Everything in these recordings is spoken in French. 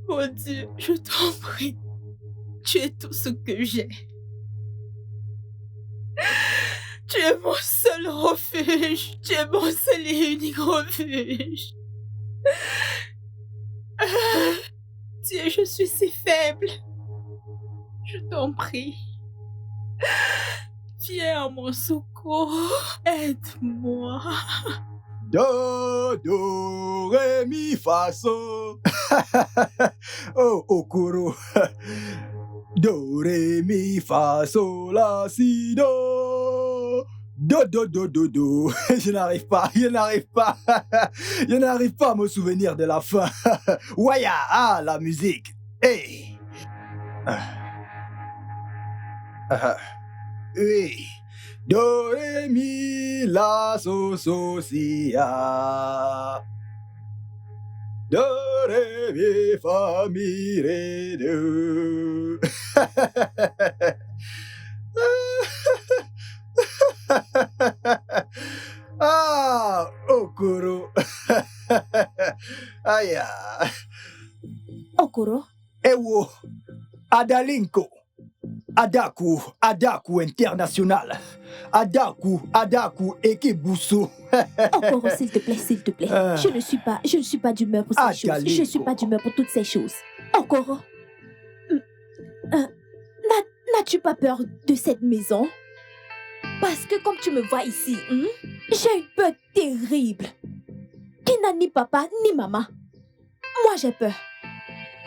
Mon Dieu, je t'en prie, tu es tout ce que j'ai. Tu es mon seul refuge, tu es mon seul et unique refuge. Dieu, je suis si faible. Je t'en prie. Viens à mon secours, aide-moi. Do, ré, mi, fa, so. Oh, Okoro. Do, ré, mi, fa, so, la, si, do. Do. Je n'arrive pas. Je n'arrive pas à me souvenir de la fin. Waya, ah, la musique. Hey. Oui. Do, ré, mi, la, so, si, ah. Do, ré, mi, fa, mi, ré, do. Ah, Okoro. Aya. Okoro? Ewo, Adalinko. Adaku international. Adaku, Ekebuso. Okoro, s'il te plaît. Je ne suis pas d'humeur pour ces choses. Je ne suis pas d'humeur pour toutes ces choses. Okoro, n'as-tu pas peur de cette maison? Parce que comme tu me vois ici, j'ai une peur terrible. Qui n'a ni papa ni maman. Moi, j'ai peur.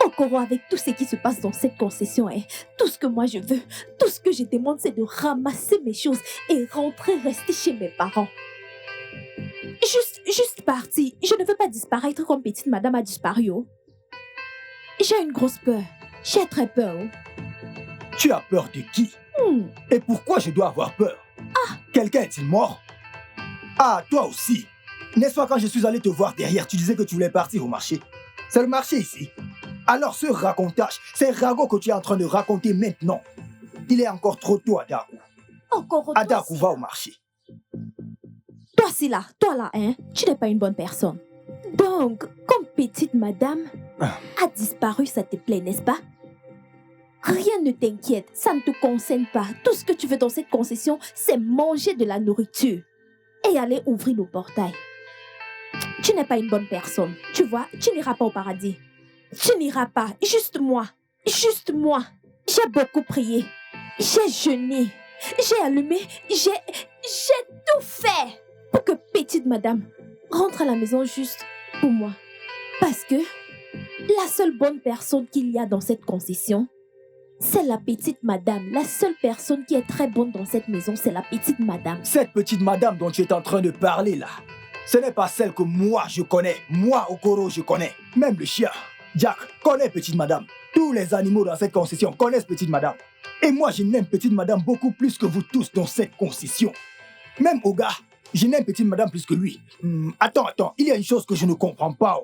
Okoro, avec tout ce qui se passe dans cette concession, tout ce que moi je veux, tout ce que je demande, c'est de ramasser mes choses et rester chez mes parents. Juste partir. Je ne veux pas disparaître comme petite madame a disparu. Oh. J'ai une grosse peur. J'ai très peur. Oh. Tu as peur de qui? Et pourquoi je dois avoir peur? Quelqu'un est-il mort? Ah, toi aussi. N'est-ce pas quand je suis allé te voir derrière, tu disais que tu voulais partir au marché? C'est le marché ici. Alors ce racontage, ces ragots que tu es en train de raconter maintenant, il est encore trop tôt, Adaku. Adaku va au marché. Toi là, tu n'es pas une bonne personne. Donc, comme petite madame a disparu, ça te plaît, n'est-ce pas? Rien ne t'inquiète, ça ne te concerne pas. Tout ce que tu veux dans cette concession, c'est manger de la nourriture et aller ouvrir le portail. Tu n'es pas une bonne personne, tu vois, tu n'iras pas au paradis. Tu n'iras pas, juste moi. J'ai beaucoup prié, j'ai jeûné, j'ai allumé, j'ai tout fait pour que petite madame rentre à la maison juste pour moi. Parce que la seule bonne personne qu'il y a dans cette concession, c'est la petite madame. La seule personne qui est très bonne dans cette maison, c'est la petite madame. Cette petite madame dont tu es en train de parler là, ce n'est pas celle que moi je connais. Moi, Okoro, je connais. Même le chien, Jack, connaît petite madame. Tous les animaux dans cette concession connaissent petite madame. Et moi, je n'aime petite madame beaucoup plus que vous tous dans cette concession. Même Oga, je n'aime petite madame plus que lui. Attends, il y a une chose que je ne comprends pas.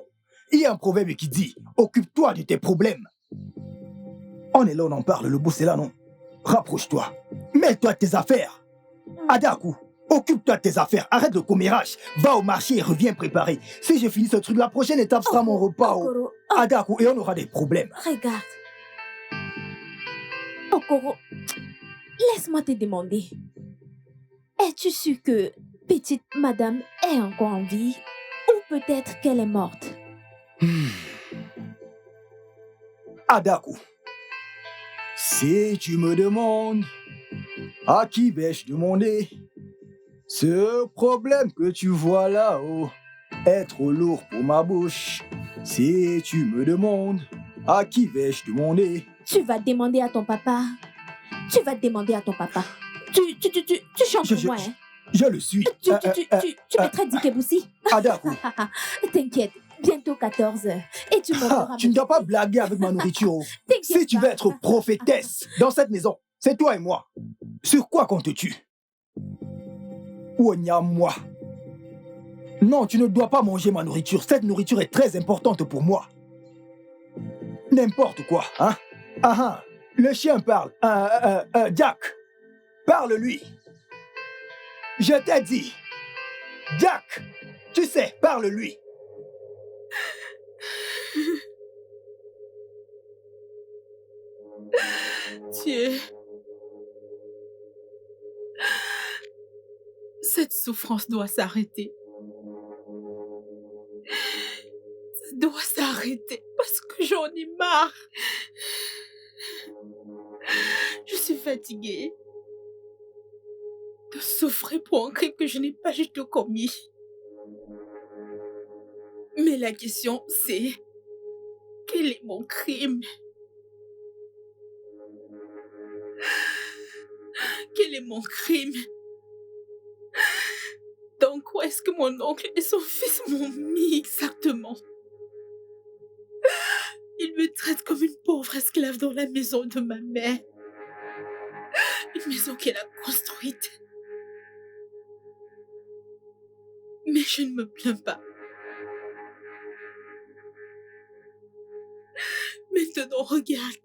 Il y a un proverbe qui dit « Occupe-toi de tes problèmes ». On est là, on en parle, le boss est là, non? Rapproche-toi. Mêle-toi de tes affaires. Adaku, occupe-toi de tes affaires. Arrête le commérage. Va au marché et reviens préparer. Si je finis ce truc, la prochaine étape sera mon repas. Okoro, Adaku, et on aura des problèmes. Regarde. Okoro, laisse-moi te demander. Es-tu sûr que petite madame est encore en vie? Ou peut-être qu'elle est morte? Adaku, si tu me demandes à qui vais-je demander, ce problème que tu vois là-haut est trop lourd pour ma bouche. Si tu me demandes à qui vais-je demander, Tu vas demander à ton papa. Tu chantes pour moi, hein? Je le suis. Tu me traites d'Ikeboussi? Adaku, T'inquiète, bientôt 14h. Et tu m'auras... tu ne dois pas blaguer avec ma nourriture. T'inquiète Si tu veux pas. être prophétesse dans cette maison, c'est toi et moi. Sur quoi qu'on te tue? Moi. Non, tu ne dois pas manger ma nourriture. Cette nourriture est très importante pour moi. N'importe quoi, hein? Ah, le chien parle. Jack, parle-lui. Je t'ai dit. Jack, tu sais, parle-lui. Dieu. Cette souffrance doit s'arrêter. Ça doit s'arrêter parce que j'en ai marre. Je suis fatiguée de souffrir pour un crime que je n'ai pas du tout commis. Mais la question c'est, quel est mon crime? Quel est mon crime? Dans quoi est-ce que mon oncle et son fils m'ont mis exactement? Ils me traitent comme une pauvre esclave dans la maison de ma mère. Une maison qu'elle a construite. Mais je ne me plains pas. Maintenant, regarde.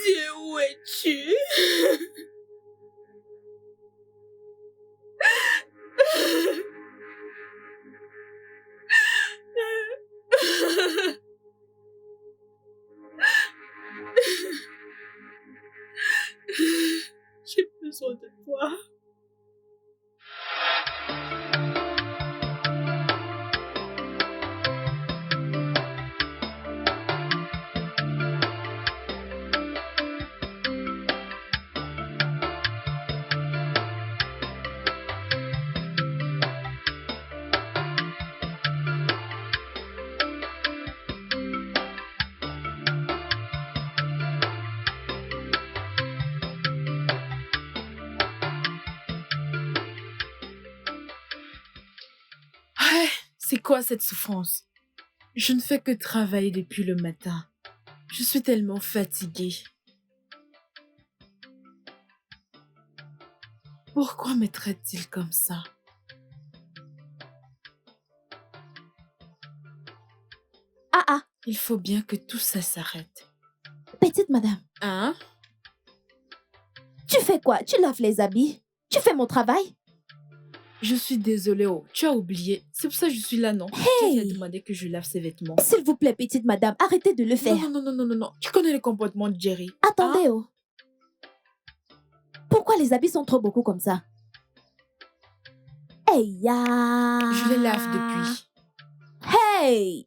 Dieu, où es-tu? J'ai besoin de toi. C'est quoi cette souffrance? Je ne fais que travailler depuis le matin. Je suis tellement fatiguée. Pourquoi me traite-t-il comme ça? Ah, Il faut bien que tout ça s'arrête. petite madame, Hein? tu fais quoi? Tu laves les habits? Tu fais mon travail? Je suis désolée, oh, tu as oublié. C'est pour ça que je suis là, non? Hey! Tu as demandé que je lave ses vêtements. S'il vous plaît, petite madame, arrêtez de le faire. Non. Tu connais le comportement de Jerry. Attendez, oh. Pourquoi les habits sont trop beaucoup comme ça? Hey, ya! Je les lave depuis. Hey!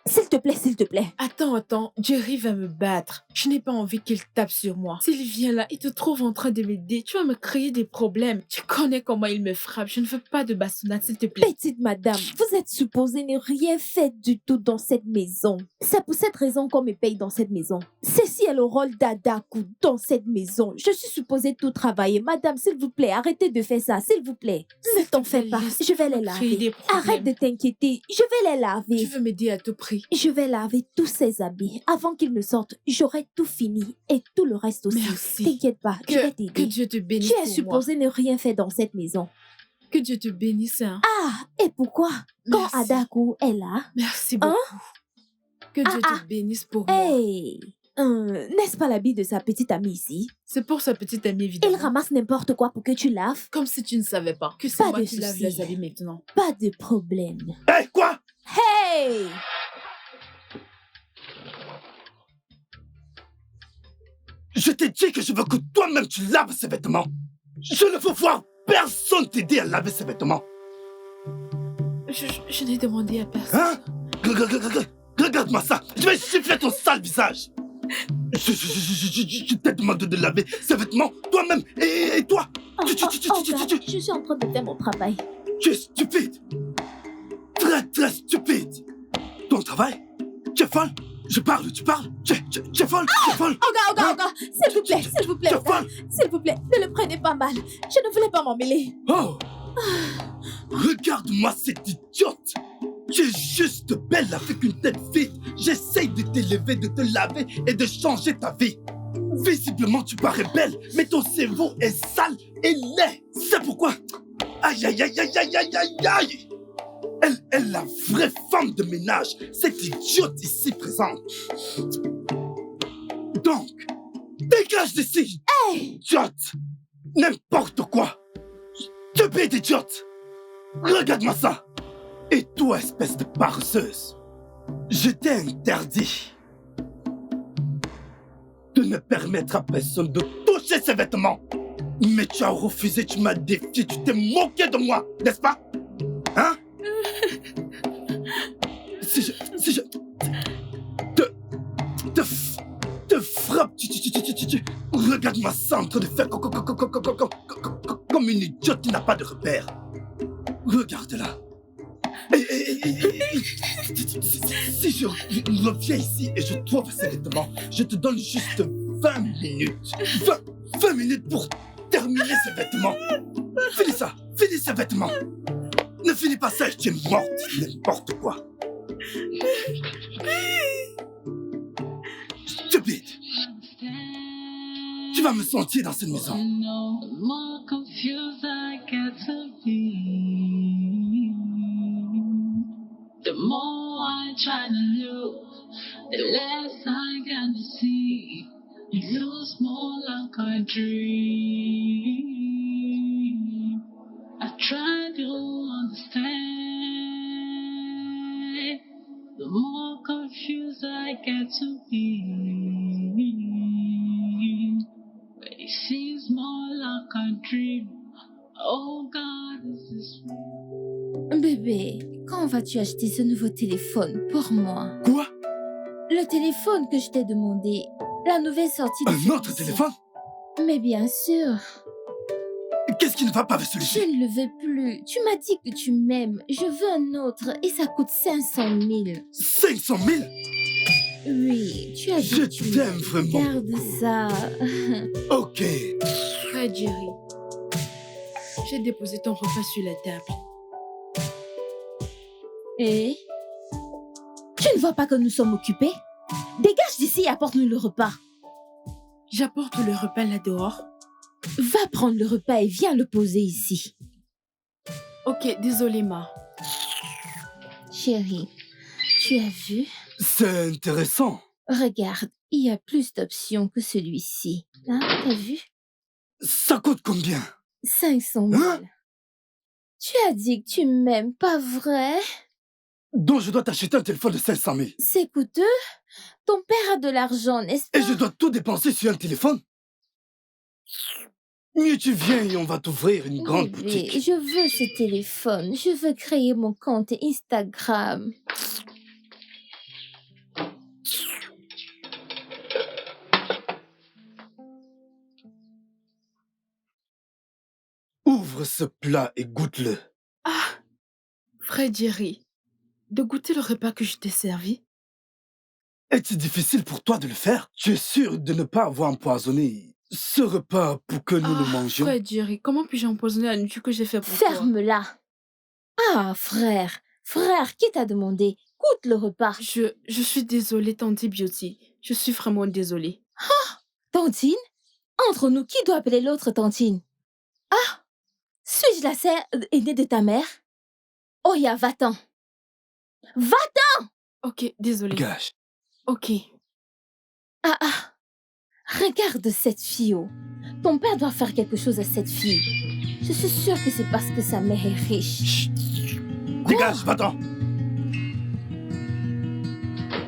S'il te plaît. Attends, Jerry va me battre. Je n'ai pas envie qu'il tape sur moi. S'il vient là, il te trouve en train de m'aider. Tu vas me créer des problèmes. Tu connais comment il me frappe. Je ne veux pas de bastonnade, s'il te plaît. Petite madame, vous êtes supposée ne rien faire du tout dans cette maison. C'est pour cette raison qu'on me paye dans cette maison. Ceci est le rôle d'Adaku dans cette maison. Je suis supposée tout travailler. Madame, s'il vous plaît, arrêtez de faire ça, s'il vous plaît. Ne t'en fais pas, je vais les Créer des laver. problèmes. Arrête de t'inquiéter, je vais les Tu laver. veux m'aider à tout prix. Je vais laver tous ces habits. Avant qu'ils ne sortent, j'aurai tout fini. Et tout le reste aussi. Merci. T'inquiète pas, je vais Que t'aider. Dieu te bénisse Tu es pour moi. supposée ne rien faire dans cette maison. Que Dieu te bénisse, hein. Ah, et pourquoi? Quand Merci. Adaku est là, Merci beaucoup. Que Dieu te bénisse pour moi. hey, n'est-ce pas l'habit de sa petite amie ici? C'est pour sa petite amie, Il évidemment. ramasse n'importe quoi pour que tu laves. Comme si tu ne savais pas que c'est Pas moi de qui lave souci. les habits maintenant. Pas de problème. Hé, quoi? Hey! Je t'ai dit que je veux que toi-même tu laves ces vêtements. Je ne veux voir personne t'aider à laver ces vêtements. Je n'ai demandé à personne. Hein? Regarde-moi ça. Je vais siffler ton sale visage. Je t'ai demandé de laver ces vêtements toi-même. Et toi? Oh, God, je suis en train de faire mon travail. Tu es stupide. Très, très stupide. Ton travail? Tu es folle? Je parle, tu parles. Tu es folle, tu es folle. Oga, s'il vous plaît, Tu es folle. s'il vous plaît, ne le prenez pas mal. Je ne voulais pas m'emmêler. Oh, regarde-moi cette idiote. Tu es juste belle avec une tête vide. J'essaye de t'élever, de te laver et de changer ta vie. Visiblement, tu parais belle, mais ton cerveau est sale et laid. C'est pourquoi... Aïe, aïe, aïe, aïe, aïe, aïe, aïe, aïe. Elle est la vraie femme de ménage, cette idiote ici présente. Donc, dégage d'ici. Hey! Idiote. N'importe quoi. Stupide idiote. Regarde-moi ça. Et toi, espèce de paresseuse, je t'ai interdit de ne permettre à personne de toucher ces vêtements. Mais tu as refusé, tu m'as défié, tu t'es moqué de moi, n'est-ce pas? Hein? Si je te frappe, regarde-moi ça en train de faire comme une idiote qui n'a pas de repère. Regarde-la. Si je reviens ici et je trouve ces vêtements, je te donne juste 20 minutes. 20 minutes pour terminer ces vêtements. Finis ça, finis ces vêtements. Ne finis pas ça et tu es morte, n'importe quoi. Stupide. Tu vas me sentir dans cette maison. The more I try to look, the less I can see. It looks more like a dream. I try to understand. The more confused I get to be. But it seems more like a dream. Oh God, is this real? Bébé, quand vas-tu acheter ce nouveau téléphone pour moi? Quoi? Le téléphone que je t'ai demandé. La nouvelle sortie de Un autre celui-ci. téléphone? Mais bien sûr. Qu'est-ce qui ne va pas avec Je celui-ci? ne le veux plus. Tu m'as dit que tu m'aimes. Je veux un autre et ça coûte 500 000. 500 000? Oui, tu as dit Je que tu t'aime m'aimes. vraiment. Garde ça. Ok. Frère Jerry, j'ai déposé ton repas sur la table. Et tu ne vois pas que nous sommes occupés? Dégage d'ici et apporte-nous le repas. J'apporte le repas là dehors. Va prendre le repas et viens le poser ici. Ok, désolé ma. Chérie, tu as vu? C'est intéressant. Regarde, il y a plus d'options que celui-ci. Hein, t'as vu? Ça coûte combien? 500 000. Hein? Tu as dit que tu m'aimes, pas vrai? Donc je dois t'acheter un téléphone de 500 000. C'est coûteux? Ton père a de l'argent, n'est-ce pas? Et je dois tout dépenser sur un téléphone? Mieux tu viens et on va t'ouvrir une grande Bébé, boutique. je veux ce téléphone. Je veux créer mon compte Instagram. Ouvre ce plat et goûte-le. Ah, frère Jerry, de goûter le repas que je t'ai servi? Est-il difficile pour toi de le faire? Tu es sûr de ne pas avoir empoisonné ce repas pour que nous le mangions? Frère Jerry, comment puis-je empoisonner la nourriture que j'ai fait pour toi? Ferme-la. Ah, frère, qui t'a demandé? Goûte le repas. Je suis désolée, Tante Beauty. Je suis vraiment désolée. Tantine? Entre nous, qui doit appeler l'autre Tantine? Ah! Suis-je la sœur aînée de ta mère? Oya, va-t'en. Va-t'en! Ok, désolée. Gage. Ok. Ah! Regarde cette fille. Oh. Ton père doit faire quelque chose à cette fille. Je suis sûre que c'est parce que sa mère est riche. Chut. Dégage, va-t'en.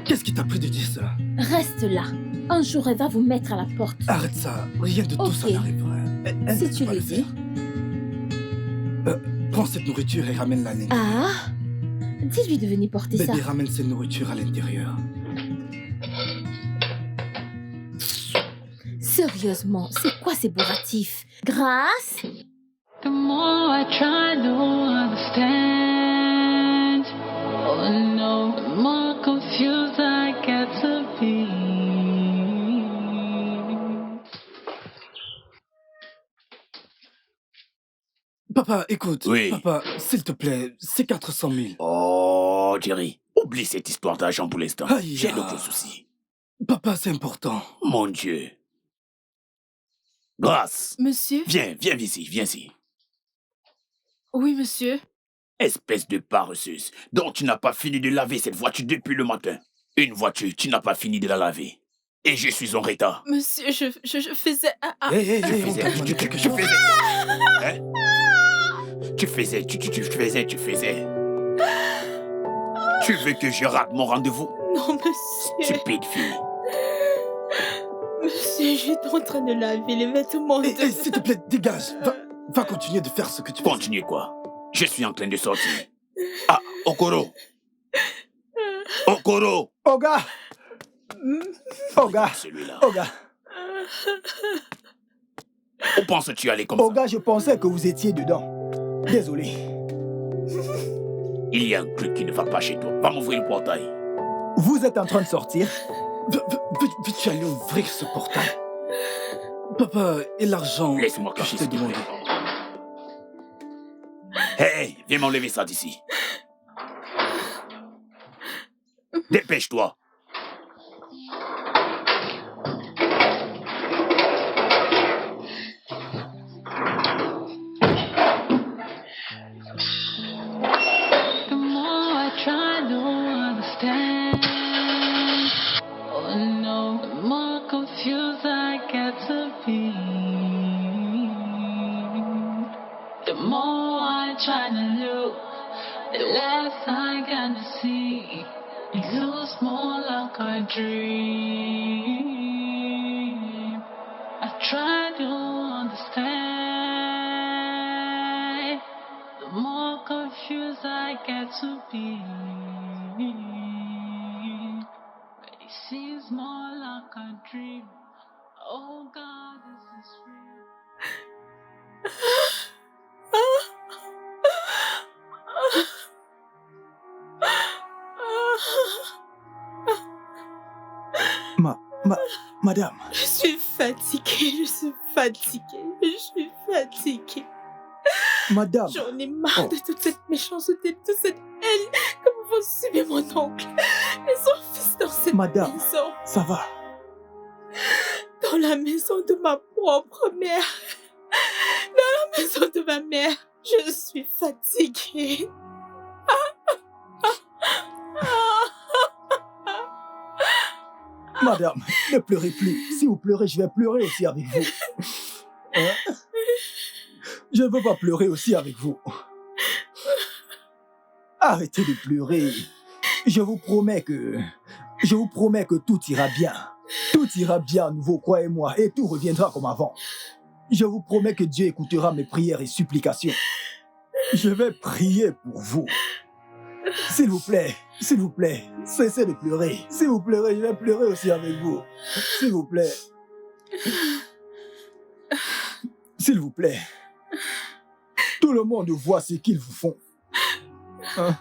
Qu'est-ce qui t'a pris de dire ça? Reste là. Un jour, elle va vous mettre à la porte. Arrête ça. Rien de tout ça Ok. n'arrivera. Elle Si ne tu peut pas le le dis. faire. Prends cette nourriture et ramène la laine. Ah! Dis-lui de venir porter ça. Bébé ramène cette nourriture à l'intérieur. Sérieusement, c'est quoi ces bourratifs? Grâce? The more I try to understand, oh no, the more confused I get to be. Papa, écoute. Oui. Papa, s'il te plaît, c'est 400 000. Oh, Jerry, oublie cette histoire d'argent pour l'instant. Aïe, J'ai ah. d'autres soucis. Papa, c'est important. Mon Dieu. Grâce, Monsieur? viens ici, viens ici. Oui, monsieur. Espèce de paresseuse, donc tu n'as pas fini de laver cette voiture depuis le matin. Une voiture, tu n'as pas fini de la laver. Et je suis en retard. Monsieur, je faisais... Hé, Tu faisais, on tu quelque faisais. chose. Hein? Tu faisais. Tu veux que je rate mon rendez-vous? Non, monsieur. Stupide fille. Monsieur, j'étais en train de laver les vêtements de... Hé, s'il te plaît, dégage. Va continuer de faire ce que tu fais. Continuez quoi? Je suis en train de sortir. Ah, Okoro! Okoro! Oga! Oga! Celui-là. Oga! Où penses-tu aller comme ça? Oga, je pensais que vous étiez dedans. Désolé. Il y a un truc qui ne va pas chez toi. Va m'ouvrir le portail. Vous êtes en train de sortir? Veux-tu aller ouvrir ce portail? Papa, et l'argent Laisse-moi que cacher je t'ai ce qu'il demandé. fait. Hé, viens m'enlever ça d'ici. Dépêche-toi. The more I try to understand, oh no, the more confused I get to be. The more I try to look, the less I get to see. It looks more like a dream. I try to understand. The more confused I get to be, but it seems more like a dream. Oh God, is this real? Madame, Je suis fatiguée. madame, J'en ai marre Oh. de toute cette méchanceté, de toute cette haine que vous faites subir mon oncle et son fils dans cette Madame. maison. ça va? Dans la maison de ma propre mère. Dans la maison de ma mère. Je suis fatiguée. Madame, ne pleurez plus. Si vous pleurez, je vais pleurer aussi avec vous. Hein? Je ne veux pas pleurer aussi avec vous. Arrêtez de pleurer. Je vous promets que tout ira bien. Tout ira bien à nouveau, croyez-moi, et tout reviendra comme avant. Je vous promets que Dieu écoutera mes prières et supplications. Je vais prier pour vous. S'il vous plaît, cessez de pleurer. Si vous pleurez, je vais pleurer aussi avec vous. S'il vous plaît. S'il vous plaît. Tout le monde voit ce qu'ils vous font. Hein?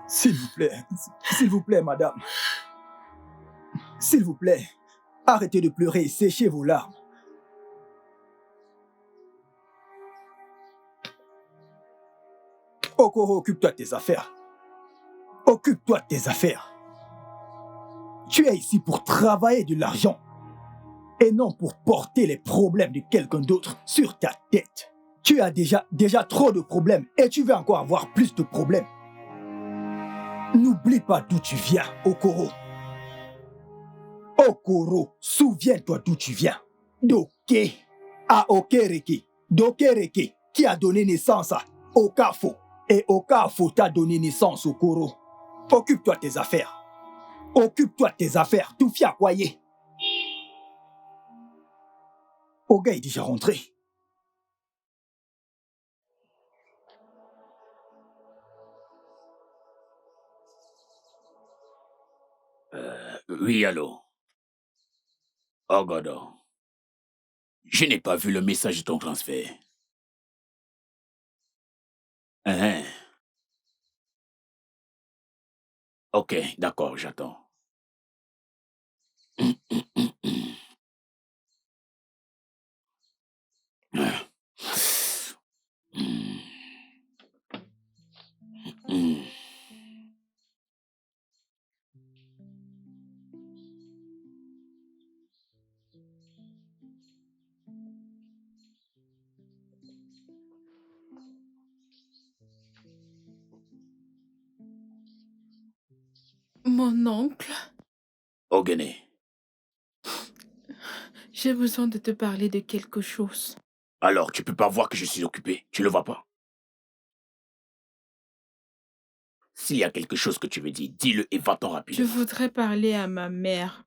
S'il vous plaît, madame. S'il vous plaît, arrêtez de pleurer et séchez vos larmes. Okoro, occupe-toi de tes affaires. Occupe-toi de tes affaires. Tu es ici pour travailler de l'argent et non pour porter les problèmes de quelqu'un d'autre sur ta tête. Tu as déjà trop de problèmes et tu vas encore avoir plus de problèmes. N'oublie pas d'où tu viens, Okoro. Okoro, souviens-toi d'où tu viens. Doke à Okereke. Dokereke qui a donné naissance à Okafo. Et Okafo t'a donné naissance, Okoro. Occupe-toi de tes affaires. Occupe-toi de tes affaires. Tout fier croyez. Oga est déjà rentré. Oui, allô? Ogodo. Je n'ai pas vu le message de ton transfert. Hein? Ok, d'accord, j'attends. Mon oncle, Ogene, j'ai besoin de te parler de quelque chose. alors tu peux pas voir que je suis occupé, tu le vois pas? S'il y a quelque chose que tu veux dire, dis-le et va-t'en Je rapidement. voudrais parler à ma mère.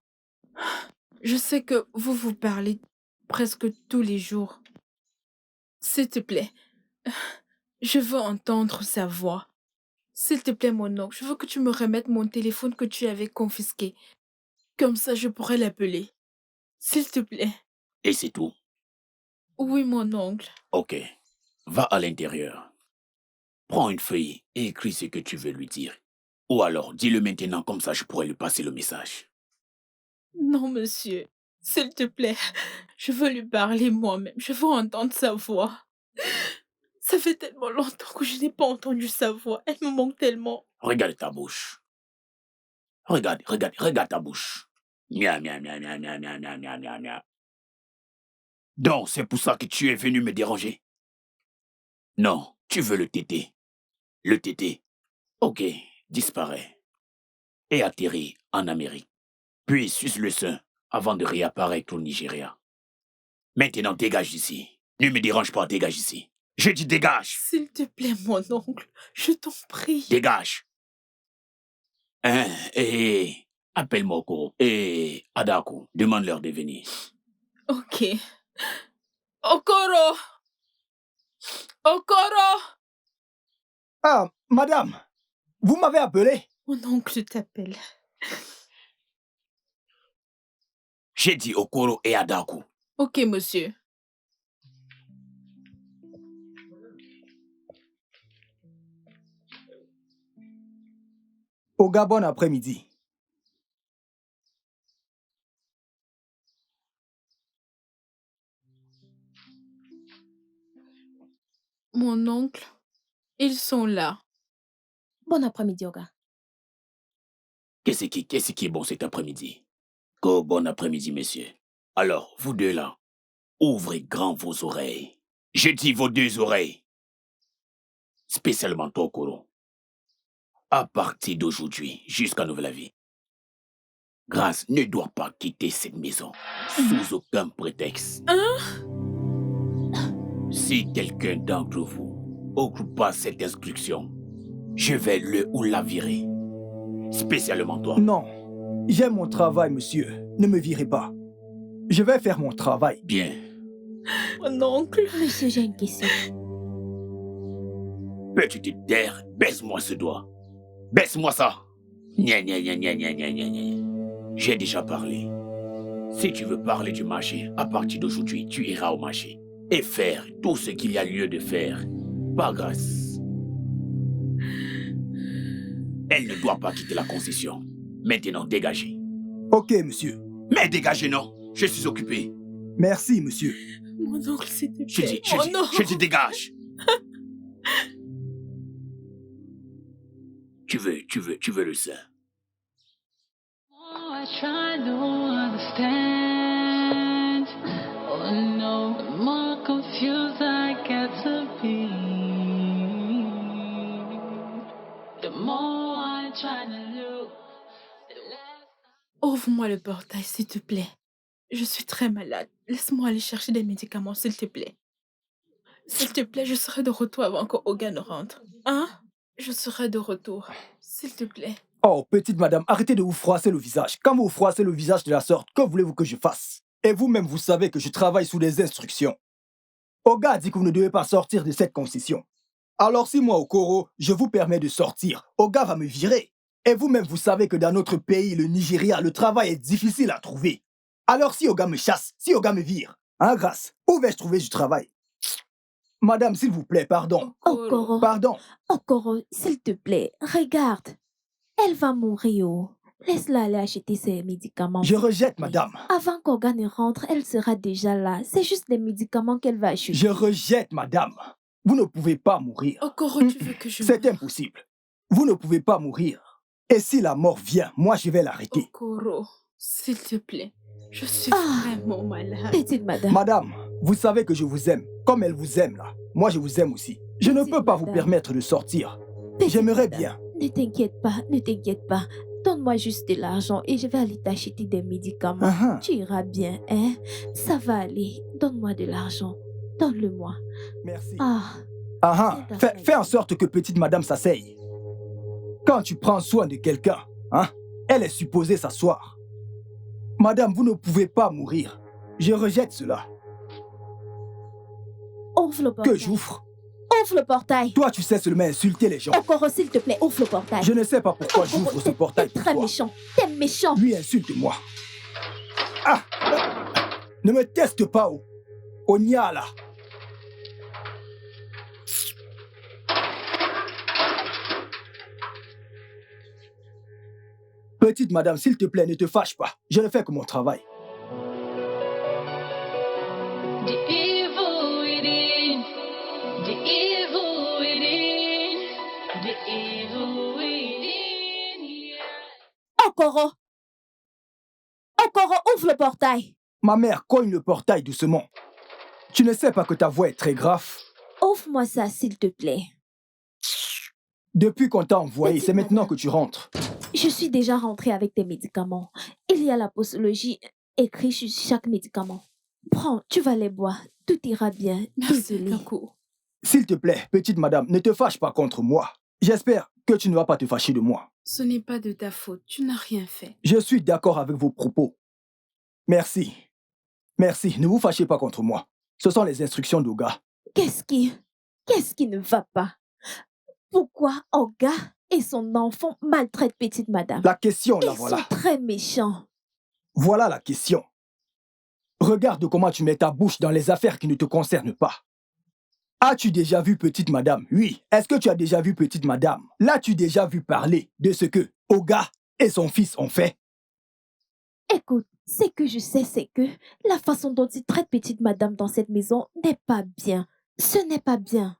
Je sais que vous vous parlez presque tous les jours. S'il te plaît, je veux entendre sa voix. S'il te plaît, mon oncle, je veux que tu me remettes mon téléphone que tu avais confisqué. Comme ça, je pourrais l'appeler. S'il te plaît. Et c'est tout. Oui, mon oncle. Ok, va à l'intérieur. Prends une feuille et écris ce que tu veux lui dire. Ou alors, dis-le maintenant, comme ça je pourrais lui passer le message. Non, monsieur. S'il te plaît, je veux lui parler moi-même. Je veux entendre sa voix. Ça fait tellement longtemps que je n'ai pas entendu sa voix. Elle me manque tellement. Regarde ta bouche. Regarde ta bouche. Mia, mia, mia, mia, mia, mia, mia, mia, mia, mia. Donc, c'est pour ça que tu es venu me déranger? Non, tu veux le tété. Le tété. Ok, disparaît. Et atterrit en Amérique. Puis suce le sein avant de réapparaître au Nigeria. Maintenant, dégage d'ici. Ne me dérange pas, dégage ici. Je dis dégage. S'il te plaît, mon oncle, je t'en prie. Dégage. Hein, et appelle Moko et Adaku. Demande-leur de venir. Ok. Okoro! Okoro! Ah, madame, vous m'avez appelé? Mon oncle t'appelle. J'ai dit Okoro et Adaku. Ok, monsieur. Oga, bon après-midi. Mon oncle, ils sont là. Bon après-midi, Oga. Qu'est-ce qui est bon cet après-midi? Go, bon après-midi, messieurs. Alors, vous deux là, ouvrez grand vos oreilles. Je dis vos deux oreilles. Spécialement toi, Okoro. À partir d'aujourd'hui, jusqu'à nouvel avis, Grâce ne doit pas quitter cette maison sous aucun prétexte. Si quelqu'un d'entre vous occupe pas cette instruction, je vais le ou la virer. Spécialement toi. Non, j'aime mon travail, monsieur. Ne me virez pas. Je vais faire mon travail. Bien. Mon oncle. Monsieur, j'ai une question. Peux-tu te taire? Baisse-moi ce doigt. Baisse-moi ça. Nya, nya, nya, nya, nya, nya, nya, nya. J'ai déjà parlé. Si tu veux parler du marché, à partir d'aujourd'hui, tu iras au marché et faire tout ce qu'il y a lieu de faire. Par grâce. Elle ne doit pas quitter la concession. Maintenant, dégagez. Ok, monsieur. Mais dégagez, non. Je suis occupé. Merci, monsieur. Mon oncle, s'il te Je plaît. dis, je dis dégage. Tu veux le sein. Oh, I try to understand. Oh no, the more confused I get to be. The more I try to look, the less. Ouvre-moi le portail, s'il te plaît. Je suis très malade. Laisse-moi aller chercher des médicaments, s'il te plaît. S'il te plaît, je serai de retour avant que Hogan ne rentre. Hein? Je serai de retour. S'il te plaît. Oh, petite madame, arrêtez de vous froisser le visage. Quand vous vous froissez le visage de la sorte, que voulez-vous que je fasse? Et vous-même, vous savez que je travaille sous des instructions. Oga a dit que vous ne devez pas sortir de cette concession. Alors si moi, Okoro, je vous permets de sortir, Oga va me virer. Et vous-même, vous savez que dans notre pays, le Nigeria, le travail est difficile à trouver. Alors si Oga me chasse, si Oga me vire, hein, grâce, où vais-je trouver du travail? Madame, s'il vous plaît, pardon. Okoro. Pardon. Okoro, s'il te plaît, regarde. Elle va mourir. Laisse-la aller acheter ses médicaments. Je rejette, madame. Avant qu'Orga ne rentre, elle sera déjà là. C'est juste des médicaments qu'elle va acheter. Je rejette, madame. Vous ne pouvez pas mourir. Okoro, tu veux que je C'est meure? impossible. Vous ne pouvez pas mourir. Et si la mort vient, moi je vais l'arrêter. Okoro, s'il te plaît. Je suis Ah. vraiment malade. Petite madame. Madame, vous savez que je vous aime. Comme elle vous aime là. Moi je vous aime aussi. Je ne Petite peux pas vous madame. permettre de sortir. Petite J'aimerais madame. bien. Ne t'inquiète pas, ne t'inquiète pas. Donne-moi juste de l'argent et je vais aller t'acheter des médicaments. Uh-huh. Tu iras bien, hein? Ça va aller. Donne-moi de l'argent. Donne-le-moi. Merci. Ah, Fais en sorte que petite madame s'asseye. Quand tu prends soin de quelqu'un, hein, elle est supposée s'asseoir. Madame, vous ne pouvez pas mourir. Je rejette cela. ouvre le Que portail. j'ouvre. Ouvre le portail. Toi, tu sais seulement insulter les gens. Okoro, s'il te plaît, ouvre le portail. Je ne sais pas pourquoi Okoro, j'ouvre ce t'es portail pour très toi. méchant. T'es méchant. Lui, insulte-moi. Ah! Ne me teste pas, Onyala. Petite madame, s'il te plaît, ne te fâche pas. Je ne fais que mon travail. The evil within, the evil within, the evil within, yeah. Okoro. Okoro, ouvre le portail. Ma mère cogne le portail doucement. Tu ne sais pas que ta voix est très grave. Ouvre-moi ça, s'il te plaît. Depuis qu'on t'a envoyé, Petite c'est maintenant madame. que tu rentres. Je suis déjà rentrée avec tes médicaments. Il y a la posologie écrite sur chaque médicament. Prends, tu vas les boire. Tout ira bien. Merci Désolée. beaucoup. S'il te plaît, petite madame, ne te fâche pas contre moi. J'espère que tu ne vas pas te fâcher de moi. Ce n'est pas de ta faute. Tu n'as rien fait. Je suis d'accord avec vos propos. Merci. Merci, ne vous fâchez pas contre moi. Ce sont les instructions d'Oga. Qu'est-ce qui ne va pas? Pourquoi Olga et son enfant maltraitent petite madame? La question, la Ils voilà. sont très méchants. Voilà la question. Regarde comment tu mets ta bouche dans les affaires qui ne te concernent pas. As-tu déjà vu petite madame? Oui. Est-ce que tu as déjà vu petite madame? L'as-tu déjà vu parler de ce que Oga et son fils ont fait? Écoute, ce que je sais, c'est que la façon dont ils traitent petite madame dans cette maison n'est pas bien. Ce n'est pas bien.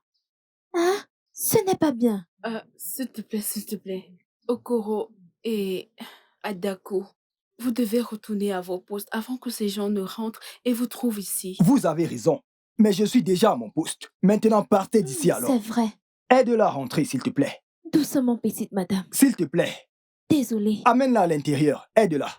Hein? Ce n'est pas bien. S'il te plaît, s'il te plaît. Okoro et Adako, vous devez retourner à vos postes avant que ces gens ne rentrent et vous trouvent ici. Vous avez raison. Mais je suis déjà à mon poste. Maintenant, partez d'ici alors. C'est vrai. Aide-la à rentrer, s'il te plaît. Doucement, petite madame. S'il te plaît. Désolée. Amène-la à l'intérieur. Aide-la.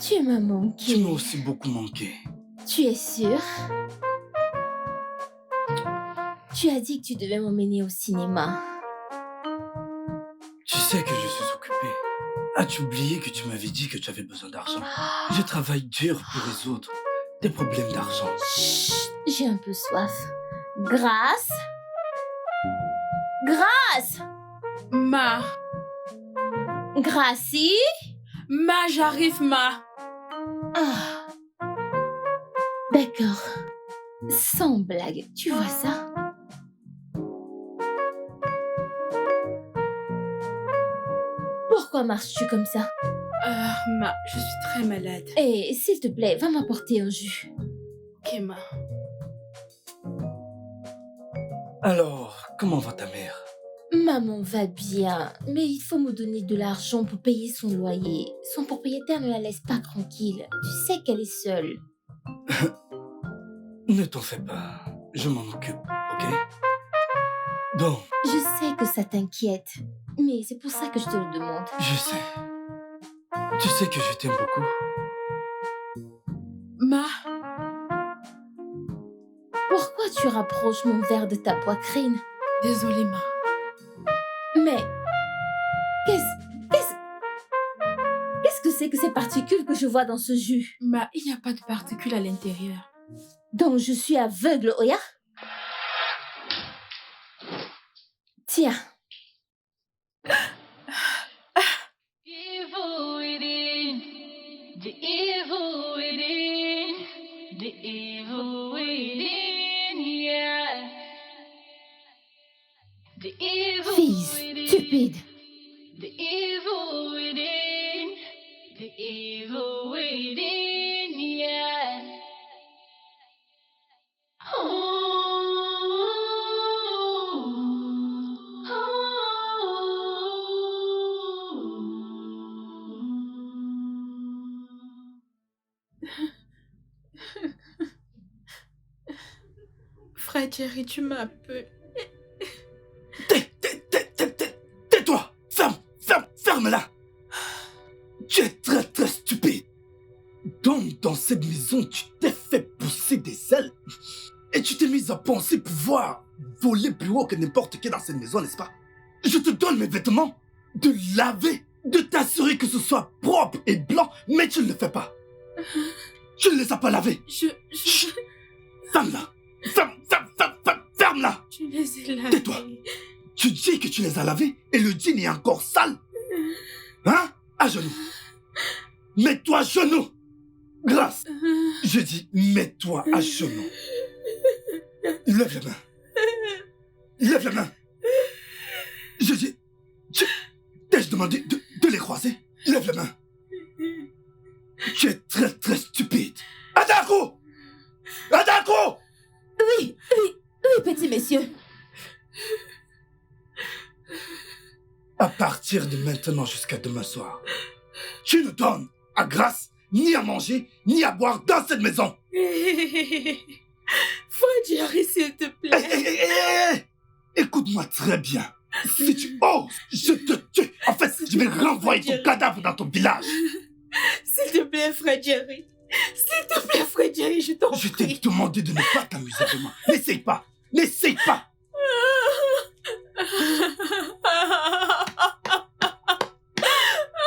Tu m'as manqué. Tu m'as aussi beaucoup manqué. Tu es sûr? Tu as dit que tu devais m'emmener au cinéma. Tu sais que je suis occupé. As-tu oublié que tu m'avais dit que tu avais besoin d'argent? Je travaille dur pour résoudre des problèmes d'argent. Chut, j'ai un peu soif. Grâce? Grâce? Ma, Gracie? j'arrive, Ma. Ah. D'accord. Sans blague, tu vois ça? Pourquoi marches-tu comme ça? Ma, je suis très malade. Et s'il te plaît, va m'apporter un jus. Ok, Ma. Alors, comment va ta mère? Maman va bien, mais il faut me donner de l'argent pour payer son loyer. Son propriétaire ne la laisse pas tranquille. Tu sais qu'elle est seule. Ne t'en fais pas. Je m'en occupe, ok? Bon, Je sais que ça t'inquiète, mais c'est pour ça que je te le demande. je sais. Tu sais que je t'aime beaucoup. Ma, Pourquoi tu rapproches mon verre de ta poitrine? désolée, Ma. Mais qu'est-ce que c'est que ces particules que je vois dans ce jus? Ma, il n'y a pas de particules à l'intérieur. Donc je suis aveugle, Oya? Tiens. Evil within, the evil within, the evil within, The evil Fille within. stupide. The evil within. The evil within, yeah. Frère Jerry, tu m'as peu... Tais-toi! Ferme-la! Tu es très très stupide. Donc, dans cette maison, tu t'es fait pousser des ailes et tu t'es mise à penser pouvoir voler plus haut que n'importe qui dans cette maison, n'est-ce pas? Je te donne mes vêtements, de laver, de t'assurer que ce soit propre et blanc, mais tu ne le fais pas. Tu ne les as pas lavés. Chut. Ferme-la! Ferme-la! Tu les ai lavés. Tais-toi. Tu dis que tu les as lavés et le jean est encore sale. Hein? À genoux. Mets-toi à genoux. Grâce. Je dis, mets-toi à genoux. Lève la main. Lève la main. Je dis, t'ai-je demandé de les croiser? Lève la main. Tu es très très stupide. Adako! Adako! Oui, petit monsieur. À partir de maintenant jusqu'à demain soir, tu ne donnes à Grâce ni à manger, ni à boire dans cette maison. Frère Jerry, s'il te plaît. Hé, écoute-moi très bien. Si tu oses, je te tue. En fait, je vais renvoyer ton cadavre dans ton village. S'il te plaît, frère Jerry. S'il te plaît, frère Jerry, je t'en Je t'ai prie. demandé de ne pas t'amuser de moi. N'essaye pas. N'essaye pas.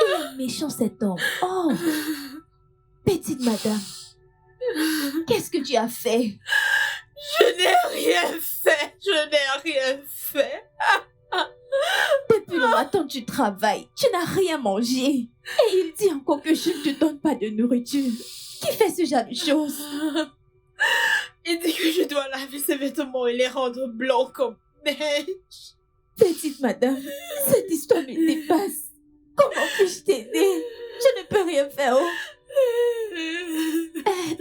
Il est méchant cet homme. Oh, petite madame. Qu'est-ce que tu as fait? Je n'ai rien fait. Je n'ai rien fait. Depuis le matin, tu travailles. Tu n'as rien mangé. Et il dit encore que je ne te donne pas de nourriture. Qui fait ce genre de choses? Il dit que je dois laver ses vêtements et les rendre blancs comme neige. Petite madame, cette histoire me dépasse. Comment puis-je t'aider? Je ne peux rien faire. Oh.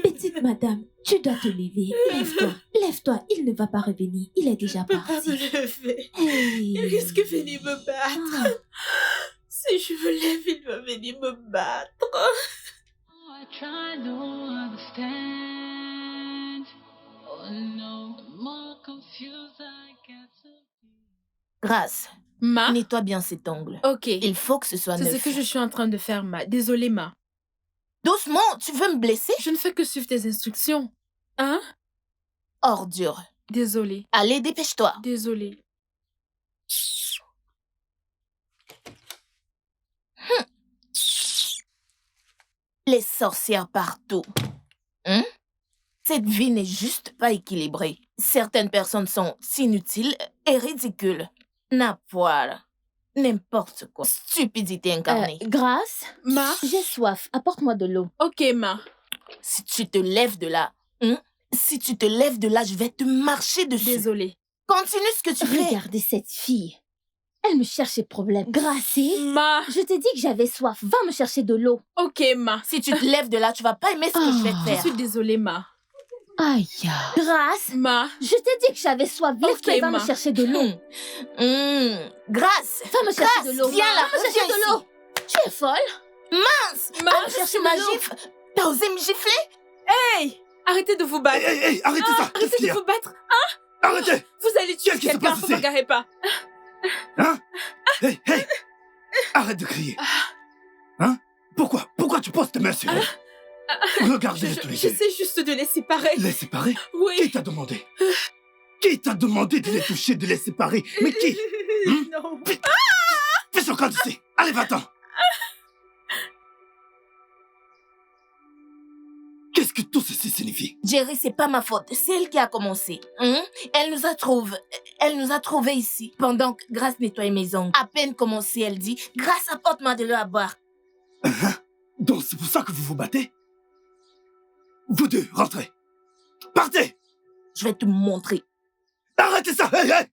Petite madame, tu dois te lever. Lève-toi. Lève-toi. Il ne va pas revenir. Il est déjà Je ne peux pas me parti. lever. Hey. Il risque de venir me battre. Ah. Si je me lève, il va venir me battre. I try to understand. Oh no, the more confused I get to be. Grâce, Ma? nettoie bien cet ongle. Ok. Il faut que ce soit C'est ce neuf. que je suis en train de faire, Ma. Désolée, Ma. Doucement, tu veux me blesser? Je ne fais que suivre tes instructions. Hein? Ordure. Désolée. Allez, dépêche-toi. Désolée. Les sorcières partout. Cette vie n'est juste pas équilibrée. Certaines personnes sont inutiles et ridicules. N'importe n'importe quoi. Stupidité incarnée. Grâce, Ma? j'ai soif. Apporte-moi de l'eau. Ok, Ma. Si tu te lèves de là, si tu te lèves de là, je vais te marcher dessus. Désolée. Continue ce que tu fais. Regardez cette fille. Elle me cherche des problèmes. Gracie, Ma. je t'ai dit que j'avais soif. Va me chercher de l'eau. Ok, Ma. Si tu te lèves de là, tu vas pas aimer ce que je vais te Je faire. suis désolée, Ma. Aïe. Grâce, Ma. je t'ai dit que j'avais soif. Lève-toi et va ma. me chercher de l'eau. Grâce. Va me chercher de l'eau. Viens là, Va me chercher de l'eau. Tu es folle? Mince. Ma. Va me chercher ma gifle. T'as osé me gifler? Hey! Arrêtez de vous battre. Hey, arrêtez ça. Qu'est-ce Arrêtez qu'il y de a? vous battre. Arrêtez. Vous allez tuer Qu'est-ce qui se quelqu'un, passe vous ici? bagarrez pas. Hein? Hey. Arrête de crier. Hein? Pourquoi tu poses tes mains sur elle? Regardez-les tous les deux. J'essaie juste de les séparer. Les séparer? Qui Oui. t'a demandé? Qui t'a demandé de les toucher, de les séparer? Mais qui? Non. Fais son camp d'ici. Allez, va-t'en. Qu'est-ce que tout ceci signifie? Jerry, c'est pas ma faute. C'est elle qui a commencé. Elle nous a trouvés ici. Pendant que Grâce nettoyait mes ongles. À peine commencé, elle dit « Grâce, apporte-moi de l'eau à boire. Donc c'est pour ça que vous vous battez? Vous deux, rentrez. Partez! » Je vais te montrer. Arrêtez ça! Hey!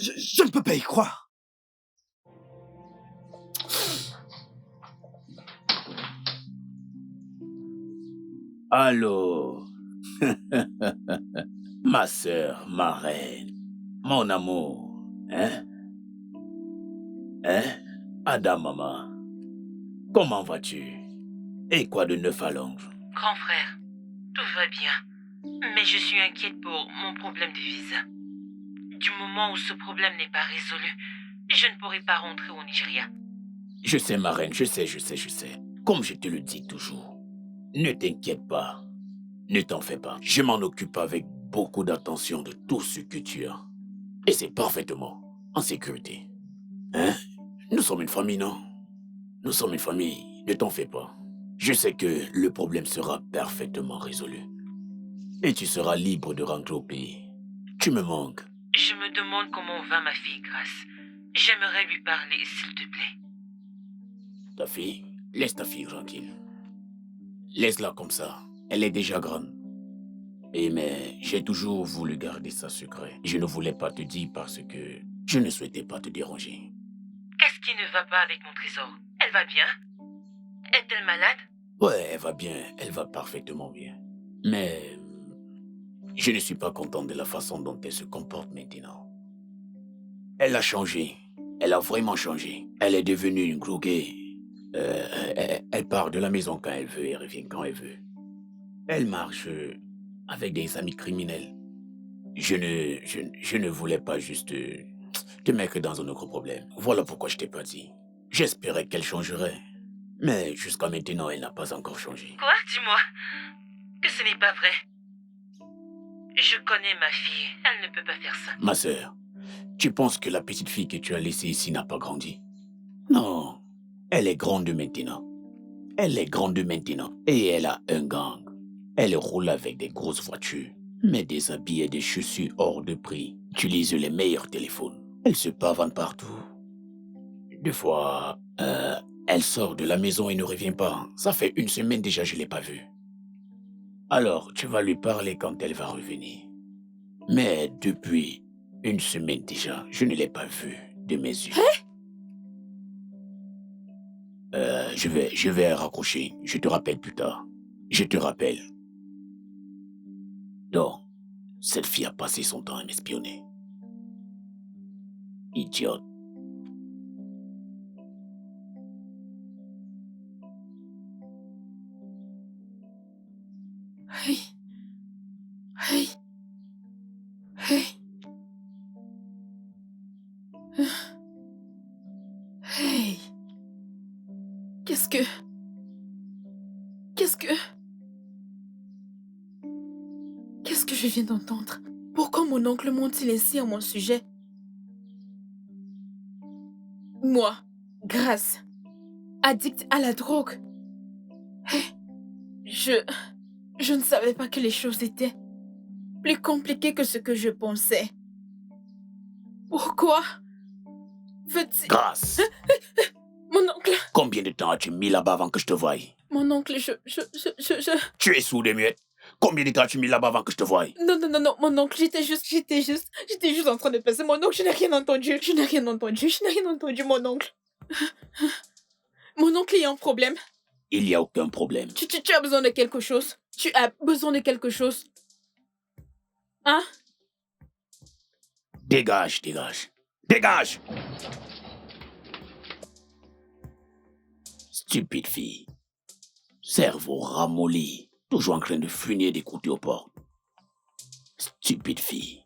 Je ne peux pas y croire. Allô? Ma sœur, ma reine, mon amour, hein? Hein? Adam, maman, comment vas-tu? Et quoi de neuf à Londres? Grand frère, tout va bien, mais je suis inquiète pour mon problème de visa. Du moment où ce problème n'est pas résolu, je ne pourrai pas rentrer au Nigeria. Je sais, ma reine, je sais. Comme je te le dis toujours, ne t'inquiète pas, ne t'en fais pas. Je m'en occupe avec beaucoup d'attention de tout ce que tu as. Et c'est parfaitement en sécurité. Hein? Nous sommes une famille, non? Nous sommes une famille, ne t'en fais pas. Je sais que le problème sera parfaitement résolu. Et tu seras libre de rentrer au pays. Tu me manques. Je me demande comment va ma fille Grace. J'aimerais lui parler, s'il te plaît. Ta fille? Laisse ta fille tranquille. Laisse-la comme ça. Elle est déjà grande. Mais j'ai toujours voulu garder ça secret. Je ne voulais pas te dire parce que je ne souhaitais pas te déranger. Qu'est-ce qui ne va pas avec mon trésor? Elle va bien? Est-elle malade? Ouais, elle va bien. Elle va parfaitement bien. Mais je ne suis pas content de la façon dont elle se comporte maintenant. Elle a changé. Elle a vraiment changé. Elle est devenue une groguée. Elle part de la maison quand elle veut et revient quand elle veut. Elle marche avec des amis criminels. Je ne voulais pas juste te mettre dans un autre problème. Voilà pourquoi je t'ai pas dit. J'espérais qu'elle changerait. Mais jusqu'à maintenant, elle n'a pas encore changé. Quoi? Dis-moi que ce n'est pas vrai. Je connais ma fille. Elle ne peut pas faire ça. Ma sœur, tu penses que la petite fille que tu as laissée ici n'a pas grandi? Non, elle est grande maintenant. Elle est grande maintenant et elle a un gang. Elle roule avec des grosses voitures, met des habits et des chaussures hors de prix, utilise les meilleurs téléphones. Elle se pavane partout. Des fois, elle sort de la maison et ne revient pas. Ça fait 1 semaine déjà, je ne l'ai pas vue. Alors, tu vas lui parler quand elle va revenir. Mais depuis 1 semaine déjà, je ne l'ai pas vue de mes yeux. Je vais raccrocher. Je te rappelle plus tard. Je te rappelle. Donc, cette fille a passé son temps à m'espionner. Idiote. Hey. Hey. Hey. Hey. Qu'est-ce que je viens d'entendre? Pourquoi mon oncle ment-il ainsi à mon sujet? Moi, Grace, addict à la drogue. Je ne savais pas que les choses étaient plus compliquées que ce que je pensais. Pourquoi veux-tu... Grâce. Mon oncle, Combien de temps as-tu mis là-bas avant que je te voie? mon oncle, Tu es sourd et muette. Combien de temps as-tu mis là-bas avant que je te voie? Non, mon oncle, j'étais juste en train de passer. Mon oncle, je n'ai rien entendu, mon oncle. Mon oncle, il y a un problème. Il n'y a aucun problème. Tu as besoin de quelque chose. Tu as besoin de quelque chose. Hein? Dégage. Dégage! Stupide fille. Cerveau ramolli. Toujours en train de funir des coups aux portes. Stupide fille.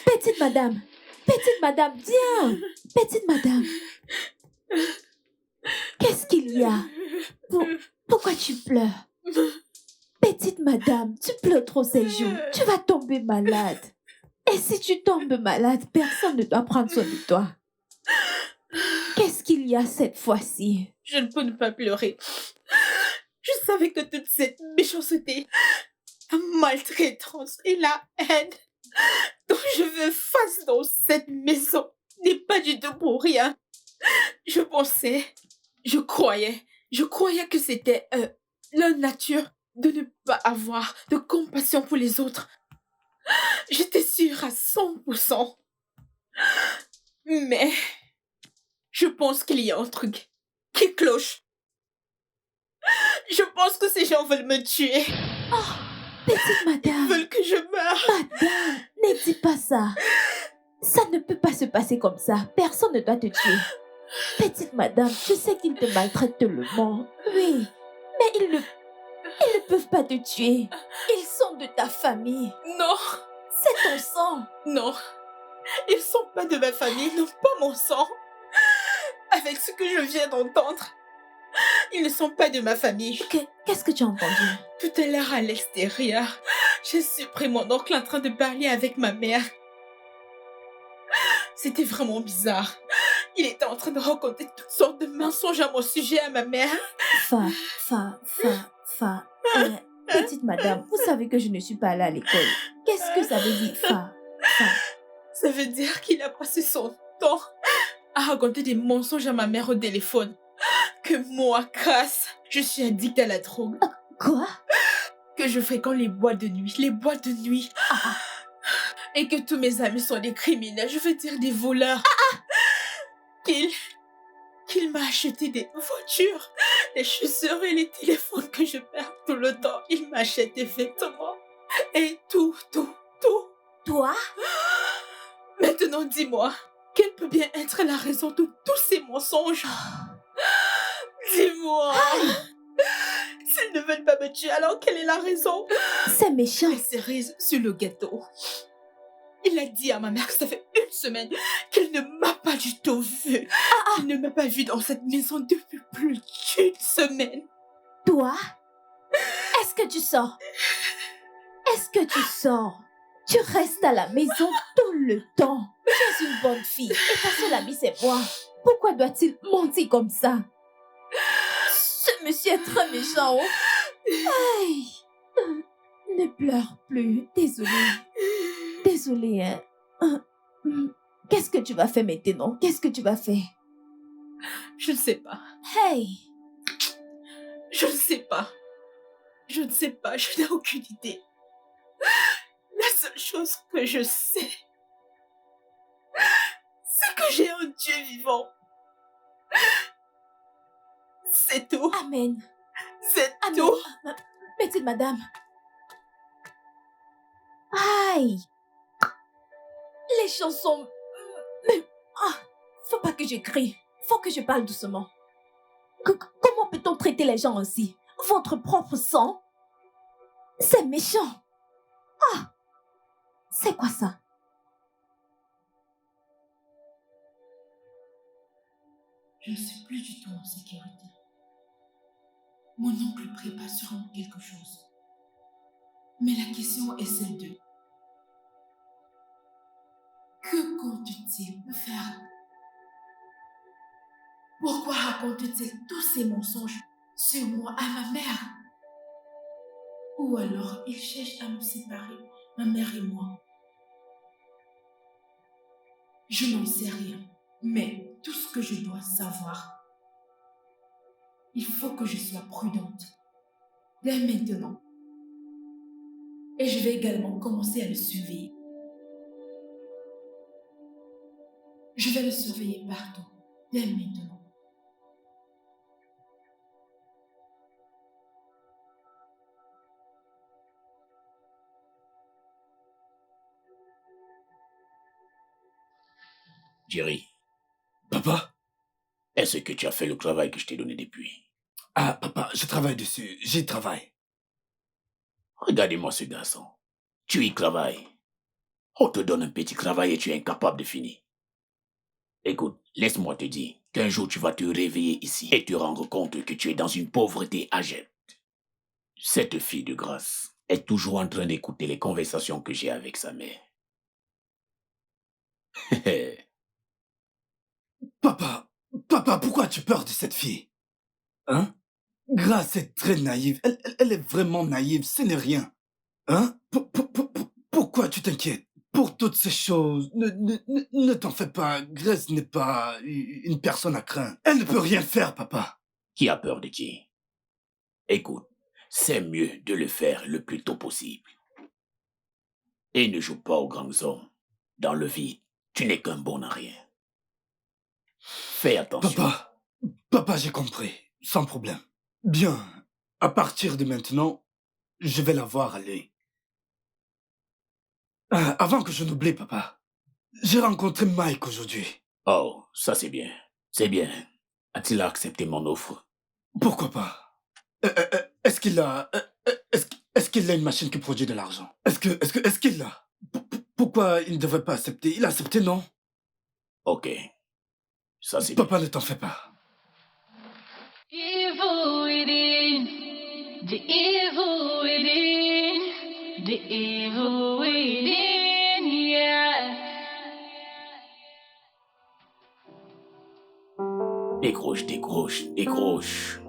Petite madame, viens. Petite madame. Qu'est-ce qu'il y a? Pourquoi tu pleures? Petite madame, tu pleures trop ces jours. Tu vas tomber malade. Et si tu tombes malade, personne ne doit prendre soin de toi. Qu'est-ce qu'il y a cette fois-ci? Je ne peux ne pas pleurer. Je savais que toute cette méchanceté, la maltraitance et la haine dont je veux face dans cette maison n'est pas du tout pour rien. Je croyais que c'était la nature de ne pas avoir de compassion pour les autres. J'étais sûre à 100%. Mais je pense qu'il y a un truc qui cloche. Je pense que ces gens veulent me tuer. Petite Ils madame, veulent que je meure. madame, ne dis pas ça. Ça ne peut pas se passer comme ça. Personne ne doit te tuer. Petite madame, je sais qu'ils te maltraitent tellement. Oui, mais ils ne peuvent pas te tuer. Ils sont de ta famille. Non, C'est ton sang. non. Ils sont pas de ma famille, ils n'ont pas mon sang. Avec ce que je viens d'entendre, ils ne sont pas de ma famille. Qu'est-ce que tu as entendu? Tout à l'heure à l'extérieur, j'ai surpris mon oncle en train de parler avec ma mère. C'était vraiment bizarre. Il était en train de raconter toutes sortes de mensonges à mon sujet à ma mère. Petite madame, vous savez que je ne suis pas allée à l'école. Qu'est-ce que ça veut dire, Ça veut dire qu'il a passé son temps à raconter des mensonges à ma mère au téléphone. Que moi, Grace, je suis addict à la drogue. Quoi? Que je fréquente les boîtes de nuit. Et que tous mes amis sont des criminels, je veux dire des voleurs. Qu'il m'a acheté des voitures, les chaussures et les téléphones que je perds tout le temps. Il m'achète des vêtements. Et tout. Toi? Maintenant, dis-moi, quelle peut bien être la raison de tous ces mensonges? Dis-moi. S'ils ne veulent pas me tuer, alors quelle est la raison? C'est méchant. Les cerises sur le gâteau. Il a dit à ma mère que ça fait 1 semaine qu'il ne m'a pas du tout vue. Il ne m'a pas vue dans cette maison depuis plus d'1 semaine. Toi? Est-ce que tu sors? Est-ce que tu sors? Tu restes à la maison tout le temps. Tu es une bonne fille et ta seule amie c'est moi. Pourquoi doit-il mentir comme ça? Ce monsieur est très méchant. Aïe. Ne pleure plus. Désolée, hein. Qu'est-ce que tu vas faire maintenant? Qu'est-ce que tu vas faire? Je ne sais pas. Hey! Je ne sais pas. Je n'ai aucune idée. La seule chose que je sais, c'est que j'ai un Dieu vivant. C'est tout. Amen. C'est Amen. tout. Petite madame. Aïe! Les chansons... Mais... faut pas que je crie. Faut que je parle doucement. Comment peut-on traiter les gens ainsi? Votre propre sang? C'est méchant. C'est quoi ça? Je ne suis plus du tout en sécurité. Mon oncle prépare sûrement quelque chose. Mais la question est celle de... Que compte-t-il me faire? Pourquoi raconte-t-il tous ces mensonges sur moi à ma mère? Ou alors il cherche à me séparer, ma mère et moi? Je n'en sais rien, mais tout ce que je dois savoir, il faut que je sois prudente, dès maintenant. Et je vais également commencer à le surveiller. Je vais le surveiller partout, dès maintenant. Jerry, Papa? est-ce que tu as fait le travail que je t'ai donné depuis? Ah, papa, je travaille dessus. J'y travaille. Regardez-moi ce garçon. Tu y travailles. On te donne un petit travail et tu es incapable de finir. Écoute, laisse-moi te dire qu'un jour tu vas te réveiller ici et te rendre compte que tu es dans une pauvreté agente. Cette fille de grâce est toujours en train d'écouter les conversations que j'ai avec sa mère. Papa, pourquoi tu peur de cette fille? Hein? Grace est très naïve. Elle est vraiment naïve, ce n'est rien. Hein? Pourquoi tu t'inquiètes? Pour toutes ces choses, ne t'en fais pas. Grace n'est pas une personne à craindre. Elle ne peut rien faire, papa. Qui a peur de qui? Écoute, c'est mieux de le faire le plus tôt possible. Et ne joue pas aux grands hommes. Dans le vide, tu n'es qu'un bon à rien. Fais attention. Papa, j'ai compris. Sans problème. Bien. À partir de maintenant, je vais la voir aller. Avant que je n'oublie, papa, j'ai rencontré Mike aujourd'hui. Oh, ça c'est bien. C'est bien. A-t-il accepté mon offre? Pourquoi pas? Est-ce qu'il a... Est-ce qu'il a une machine qui produit de l'argent? Est-ce qu'il l'a? Pourquoi il ne devrait pas accepter? Il a accepté, non? Ok. Ça c'est bien. Papa, ne t'en fais pas. Evil within, the evil within, the evil within, yeah. Décroche, décroche, décroche.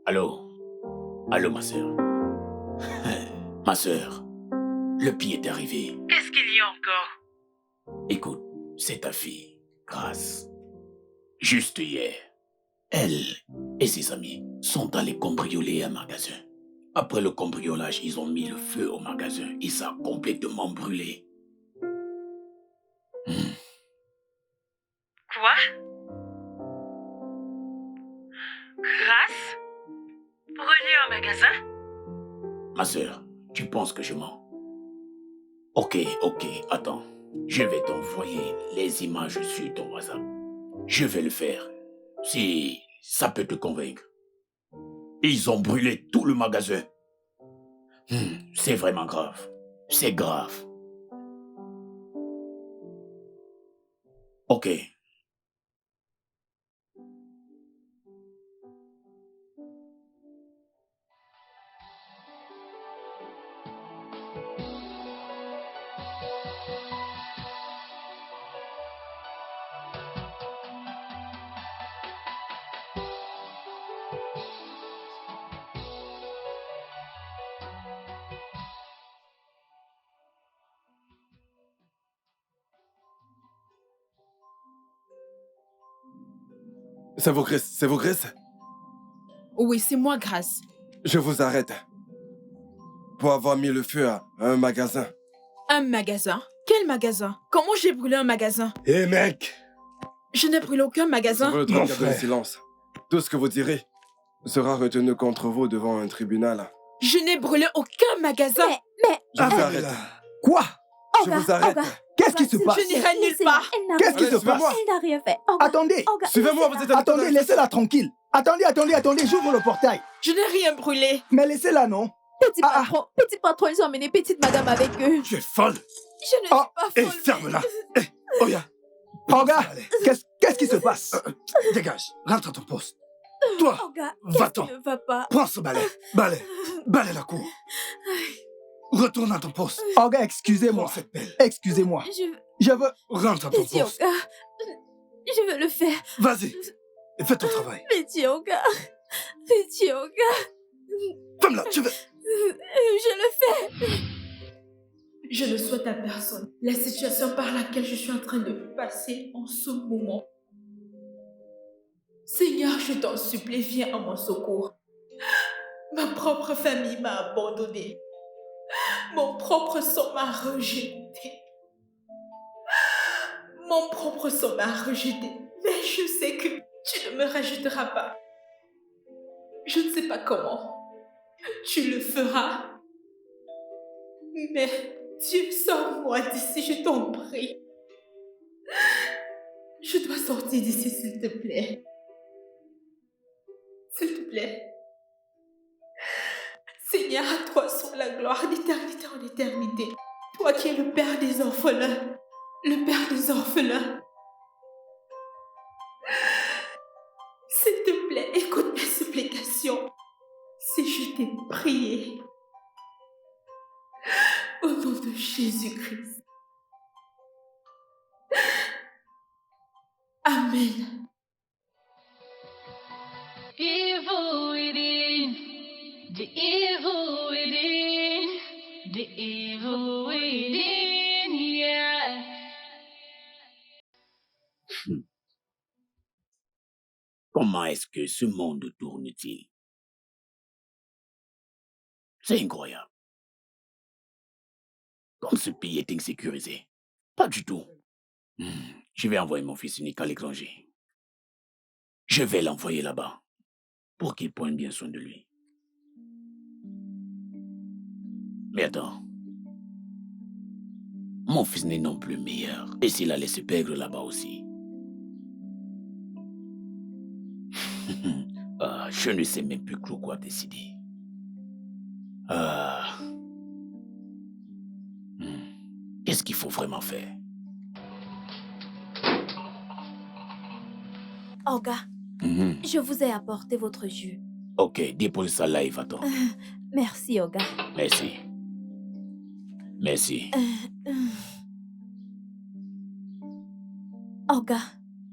Allô? Allô, ma sœur? Ma sœur, le pied est arrivé. Qu'est-ce qu'il y a encore? Écoute, c'est ta fille, Grâce. Juste hier, elle et ses amis sont allés cambrioler un magasin. Après le cambriolage, ils ont mis le feu au magasin et ça a complètement brûlé. Quoi? Grâce? Brûler un magasin? Ma sœur, tu penses que je mens? Ok, attends. Je vais t'envoyer les images sur ton WhatsApp. Je vais le faire, si ça peut te convaincre. Ils ont brûlé tout le magasin. C'est vraiment grave. C'est grave. Ok. C'est vos Grace? Oui, c'est moi, Grâce. Je vous arrête. Pour avoir mis le feu à un magasin. Un magasin? Quel magasin? Comment j'ai brûlé un magasin? Hé, mec! Je n'ai brûlé aucun magasin. Sur le Mon 34 de frère. silence. Tout ce que vous direz sera retenu contre vous devant un tribunal. Je n'ai brûlé aucun magasin. Mais, Je vous arrête. Quoi? Je Olga, vous arrête. Olga, Qu'est-ce qui se Olga, passe? Je n'irai nulle laissez-la, part. elle n'a Qu'est-ce qui rien se fait. passe? Elle n'a rien fait. Olga, Attendez. Olga, Suivez-moi, vous laissez-la. êtes Attendez, laissez-la tranquille. Attendez, j'ouvre le portail. Je n'ai rien brûlé. Mais laissez-la, non? Petit patron, ils ont emmené petite madame avec eux. Tu es folle! Je ne suis Oh, pas Hé, folle. ferme-la! Hé, Oya! Olga, Allez, qu'est-ce qui se passe? dégage, rentre à ton poste. Toi, Olga, va-t'en. qu'est-ce qui ne va pas? Prends ce balai. Balai la cour. Retourne à ton poste. Olga, Prends excusez-moi. cette pelle. Excusez-moi. Je veux... Rentre à ton Petit poste. Olga, je veux le faire. Vas-y, et fais ton travail. Petit Olga, petit Olga, Ferme-la, tu veux... je le fais. Je ne souhaite à personne la situation par laquelle je suis en train de passer en ce moment. Seigneur, je t'en supplie, viens à mon secours. Ma propre famille m'a abandonnée. Mon propre sang m'a rejeté. Mon propre sang m'a rejeté. Mais je sais que tu ne me rejetteras pas. Je ne sais pas comment. Tu le feras. Mais Dieu, sors-moi d'ici, je t'en prie. Je dois sortir d'ici, s'il te plaît. S'il te plaît. Seigneur, à toi soit la gloire d'éternité en éternité. Toi qui es le Père des orphelins. Le Père des orphelins. S'il te plaît, écoute mes supplications. Si je t'ai prié. Au nom de Jésus-Christ. Amen. Evil within, the evil within, the evil within, yeah. Comment est-ce que ce monde tourne-t-il? C'est incroyable. Comme ce pays est insécurisé. Pas du tout. Je vais envoyer mon fils unique à l'étranger. Je vais l'envoyer là-bas pour qu'il prenne bien soin de lui. Mais attends. Mon fils n'est non plus meilleur. Et s'il allait se perdre là-bas aussi? Je ne sais même plus quoi décider. Qu'est-ce qu'il faut vraiment faire? Olga, je vous ai apporté votre jus. Ok, dépose ça là et va-t'en. Merci, Olga. Merci. Merci. Olga.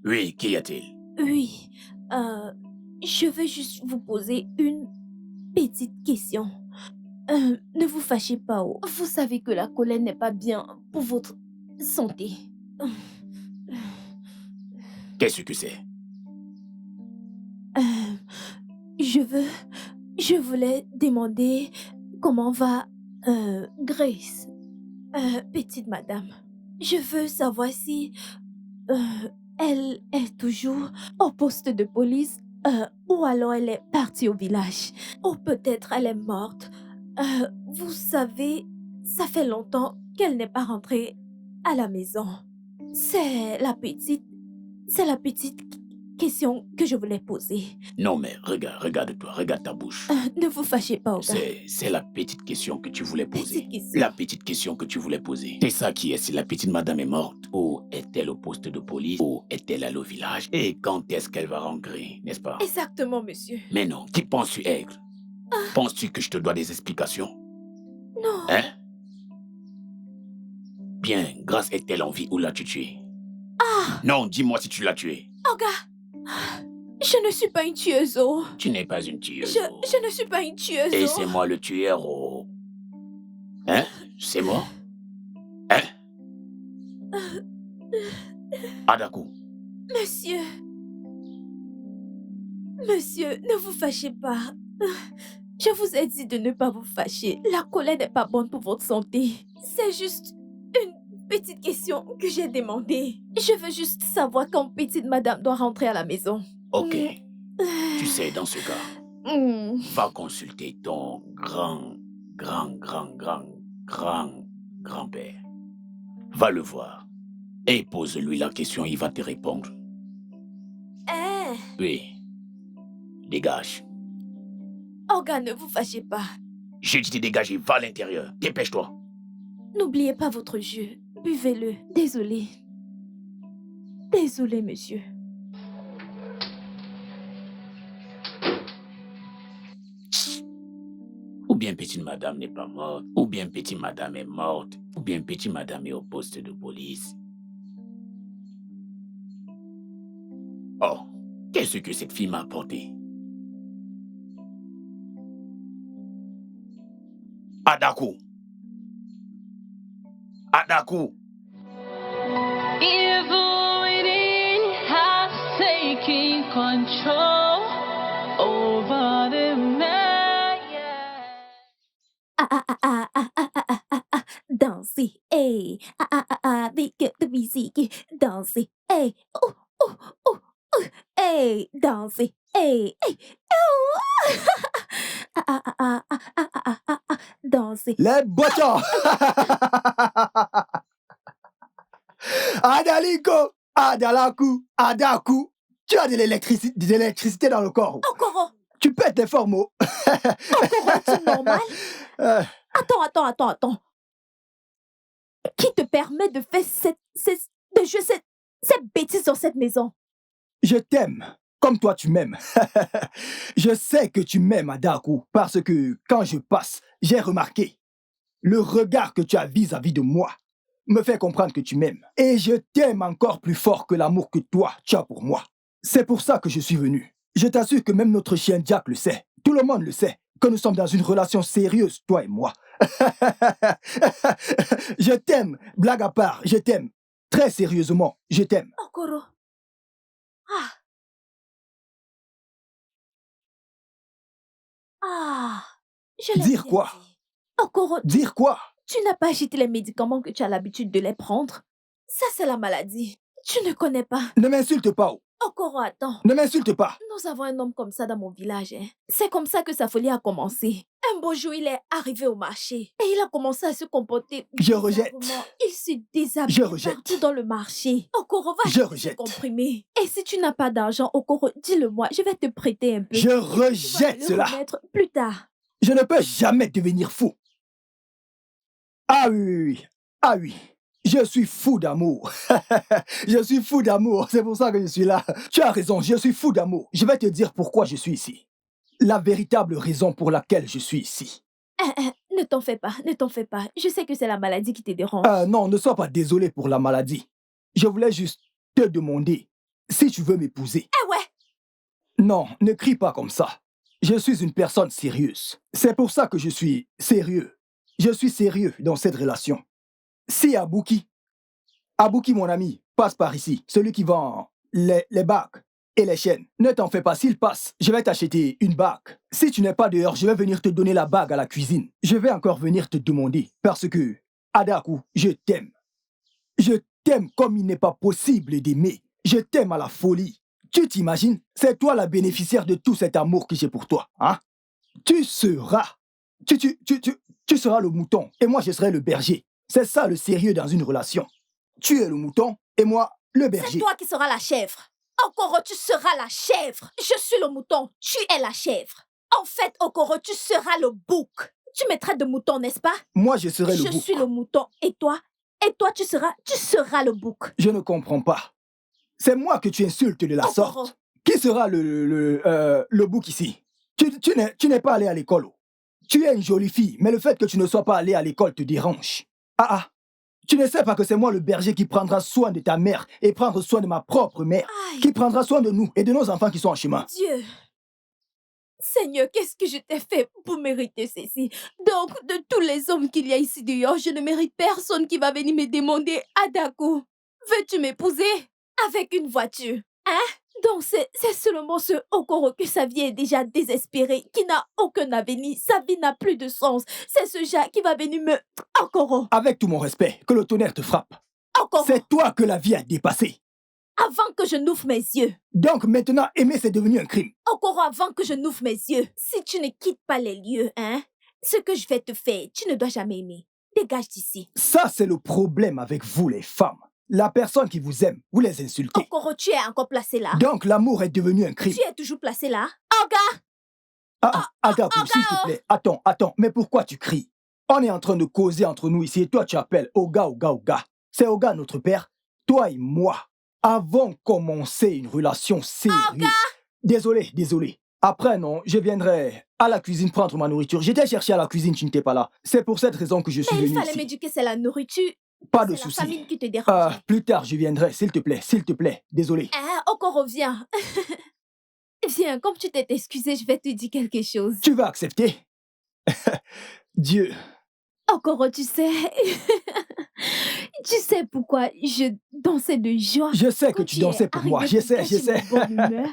Oui, qu'y a-t-il? Oui, je veux juste vous poser une petite question. Ne vous fâchez pas. Vous savez que la colère n'est pas bien pour votre santé. Qu'est-ce que c'est? Je voulais demander comment va Grace, petite madame. Je veux savoir si elle est toujours au poste de police ou alors elle est partie au village. Ou peut-être elle est morte. Vous savez, ça fait longtemps qu'elle n'est pas rentrée à la maison. C'est la petite question que je voulais poser. Non mais regarde-toi, regarde ta bouche. Ne vous fâchez pas, Olga. C'est la petite question que tu voulais poser. Petite question. La petite question que tu voulais poser. C'est ça qui est, si la petite madame est morte, ou est-elle au poste de police, ou est-elle allée au village, et quand est-ce qu'elle va rentrer, n'est-ce pas? Exactement, monsieur. Mais non, qui penses-tu être? Penses-tu que je te dois des explications? Non. Hein? Bien, Grâce est-elle en vie ou l'as-tu tuée? Non, dis-moi si tu l'as tuée. Olga, je ne suis pas une tueuse. Tu n'es pas une tueuse. Je ne suis pas une tueuse. Et c'est moi le tueur. Hein? C'est moi? Hein? Adaku. Monsieur, ne vous fâchez pas. Je vous ai dit de ne pas vous fâcher. La colère n'est pas bonne pour votre santé. C'est juste une petite question que j'ai demandée. Je veux juste savoir quand petite madame doit rentrer à la maison. Ok. Tu sais, dans ce cas, va consulter ton grand-père. Va le voir et pose-lui la question, il va te répondre. Oui. Dégage. Olga, ne vous fâchez pas. Je dis dégager, va à l'intérieur. Dépêche-toi. N'oubliez pas votre jus. Buvez-le. Désolé. Désolé, monsieur. Ou bien petite madame n'est pas morte, ou bien petite madame est morte, ou bien petite madame est au poste de police. Oh, qu'est-ce que cette fille m'a apporté? Adaku! Adaku! Evil within has taken control over the man. Danser, hey. Avec la musique. Danser, hey. Hey, danser, hey. Danser. Les botons. Adaliko, Adalaku, Adaku. Tu as de l'électricité dans le corps. Encore. Tu pètes tes formes. Encore, c'est normal. Attends. Qui te permet de faire cette bêtise dans cette maison? Je t'aime, comme toi tu m'aimes. Je sais que tu m'aimes, Adaku, parce que quand je passe, j'ai remarqué le regard que tu as vis-à-vis de moi me fait comprendre que tu m'aimes. Et je t'aime encore plus fort que l'amour que toi, tu as pour moi. C'est pour ça que je suis venu. Je t'assure que même notre chien Jack le sait. Tout le monde le sait, que nous sommes dans une relation sérieuse, toi et moi. Je t'aime, blague à part, je t'aime. Très sérieusement, je t'aime. Okoro. Ah, je l'ai Dire bien quoi? dit. Okoro, Dire quoi? tu n'as pas acheté les médicaments que tu as l'habitude de les prendre. Ça, c'est la maladie. Tu ne connais pas. Ne m'insulte pas. Oh. Okoro, attends. Ne m'insulte pas. Nous avons un homme comme ça dans mon village. Hein. C'est comme ça que sa folie a commencé. Un beau jour, il est arrivé au marché et il a commencé à se comporter Je rejette. bizarrement. Il se déshabille Je rejette. partout dans le marché. Okoro, va Je acheter rejette. ce comprimé. Et si tu n'as pas d'argent, Okoro, dis-le-moi, je vais te prêter un peu. Je Et tu vas rejette me le cela. remettre plus tard. Je ne peux jamais devenir fou. Ah oui, oui, oui. Ah oui. Je suis fou d'amour. Je suis fou d'amour. C'est pour ça que je suis là. Tu as raison, je suis fou d'amour. Je vais te dire pourquoi je suis ici. La véritable raison pour laquelle je suis ici. Ne t'en fais pas, ne t'en fais pas. Je sais que c'est la maladie qui te dérange. Non, ne sois pas désolé pour la maladie. Je voulais juste te demander si tu veux m'épouser. Ah ouais. Non, ne crie pas comme ça. Je suis une personne sérieuse. C'est pour ça que je suis sérieux. Je suis sérieux dans cette relation. Si Abouki, mon ami, passe par ici, celui qui vend les bagues et les chaînes, ne t'en fais pas, s'il passe, je vais t'acheter une bague. Si tu n'es pas dehors, je vais venir te donner la bague à la cuisine. Je vais encore venir te demander, parce que, Adaku, je t'aime. Je t'aime comme il n'est pas possible d'aimer. Je t'aime à la folie. Tu t'imagines, c'est toi la bénéficiaire de tout cet amour que j'ai pour toi, hein? Tu seras le mouton et moi je serai le berger. C'est ça le sérieux dans une relation. Tu es le mouton et moi le berger. C'est toi qui seras la chèvre. Okoro, tu seras la chèvre. Je suis le mouton, tu es la chèvre. En fait, Okoro, tu seras le bouc. Tu me traites de mouton, n'est-ce pas? Moi je serai le bouc. Je suis le mouton et toi tu seras le bouc. Je ne comprends pas. C'est moi que tu insultes de la Okoro. sorte. Qui sera le bouc ici? Tu n'es pas allé à l'école. Tu es une jolie fille, mais le fait que tu ne sois pas allé à l'école te dérange. Ah, tu ne sais pas que c'est moi le berger qui prendra soin de ta mère et prendre soin de ma propre mère, Aïe. qui prendra soin de nous et de nos enfants qui sont en chemin. Dieu. Seigneur, qu'est-ce que je t'ai fait pour mériter ceci? Donc, de tous les hommes qu'il y a ici dehors, je ne mérite personne qui va venir me demander, Adaku, veux-tu m'épouser? Avec une voiture, hein? Donc, c'est seulement ce Okoro que sa vie est déjà désespérée, qui n'a aucun avenir, sa vie n'a plus de sens. C'est ce gars qui va venir me... Okoro, Avec tout mon respect, que le tonnerre te frappe. Okoro, C'est toi que la vie a dépassé. avant que je n'ouvre mes yeux. Donc maintenant, aimer, c'est devenu un crime. Okoro, avant que je n'ouvre mes yeux. Si tu ne quittes pas les lieux, hein, ce que je vais te faire, tu ne dois jamais aimer. Dégage d'ici. Ça, c'est le problème avec vous, les femmes. La personne qui vous aime, vous les insultez. Okoro, tu es encore placé là. Donc l'amour est devenu un crime. Tu es toujours placé là. Oga! Adaku, s'il te plaît, attends, mais pourquoi tu cries? On est en train de causer entre nous ici et toi tu appelles Oga. C'est Oga notre père. Toi et moi avons commencé une relation sérieuse. Désolé. Après, non, je viendrai à la cuisine prendre ma nourriture. J'étais cherché à la cuisine, tu n'étais pas là. C'est pour cette raison que je suis Mais venu il fallait ici. m'éduquer, c'est la nourriture. Pas de C'est la souci. famine qui te dérange. Plus tard, je viendrai, s'il te plaît. Désolé. Okoro, viens. Viens, comme tu t'es excusé, je vais te dire quelque chose. Tu vas accepter? Dieu. Okoro, tu sais... tu sais pourquoi je dansais de joie? Je sais que quand tu es dansais pour moi, arrivé je pour sais. gâcher ma bonne humeur.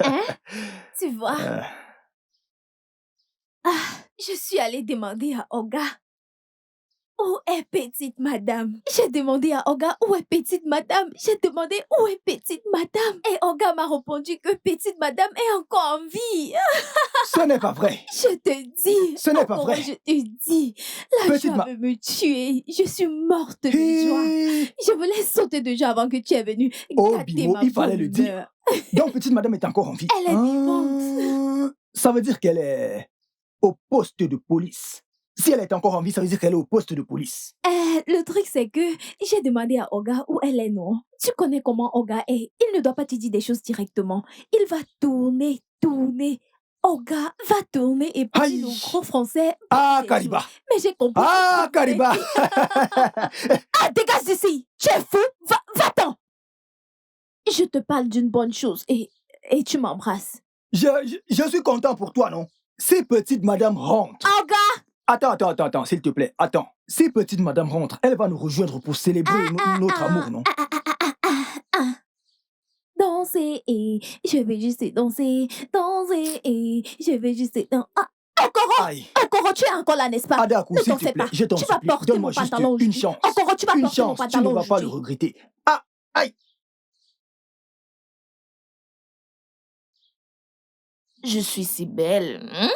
Hein? Tu vois? Je suis allée demander à Oga. Où est petite madame? J'ai demandé à Oga où est petite madame? J'ai demandé où est petite madame? Et Oga m'a répondu que petite madame est encore en vie. Ce n'est pas vrai. Je te dis. Ce n'est pas Okoro, vrai. Je te dis. La Petite joie veut me tuer. Je suis morte de joie. Je voulais sauter de joie avant que tu es venu Oh, gâter Bimo, ma il fallait bonne le dire. humeur. Donc, petite madame est encore en vie. Elle est vivante. Ça veut dire qu'elle est au poste de police. Si elle est encore en vie, ça veut dire qu'elle est au poste de police. Le truc, c'est que j'ai demandé à Oga où elle est, non? Tu connais comment Oga est. Il ne doit pas te dire des choses directement. Il va tourner. Oga va tourner et puis Aïe. le gros français... Kariba. Mais j'ai compris. Kariba. Dégage d'ici. Tu es fou. Va-t'en. Je te parle d'une bonne chose et tu m'embrasses. Je suis content pour toi, non? Si petite madame rentre... Oga! Attends, s'il te plaît, attends. Si petite madame rentre, elle va nous rejoindre pour célébrer notre amour, non? Danser et je vais juste danser et je vais juste danser. Okoro, Aïe. Okoro, tu es encore là, n'est-ce pas? Adaku, Ne s'il t'en te fais plaît, pas. je t'en Tu vas supplie. porter mon Donne-moi juste pantalon une aujourd'hui. chance. Okoro, tu vas Une porter mon chance, tu ne pantalon vas pas le aujourd'hui. regretter. Ah, aïe. Je suis si belle. Hein?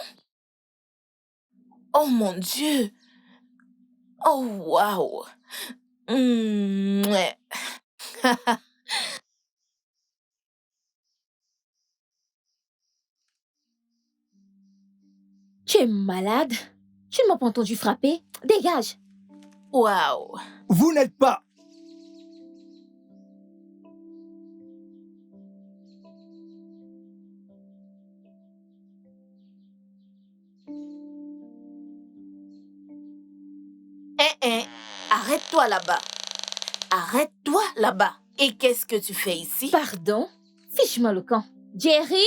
Oh mon Dieu. Oh waouh. Ouais. Tu es malade? Tu ne m'as pas entendu frapper? Dégage! Waouh. Vous n'êtes pas. Arrête-toi là-bas. Arrête-toi là-bas. Et qu'est-ce que tu fais ici? Pardon? Fiche-moi le camp. Jerry?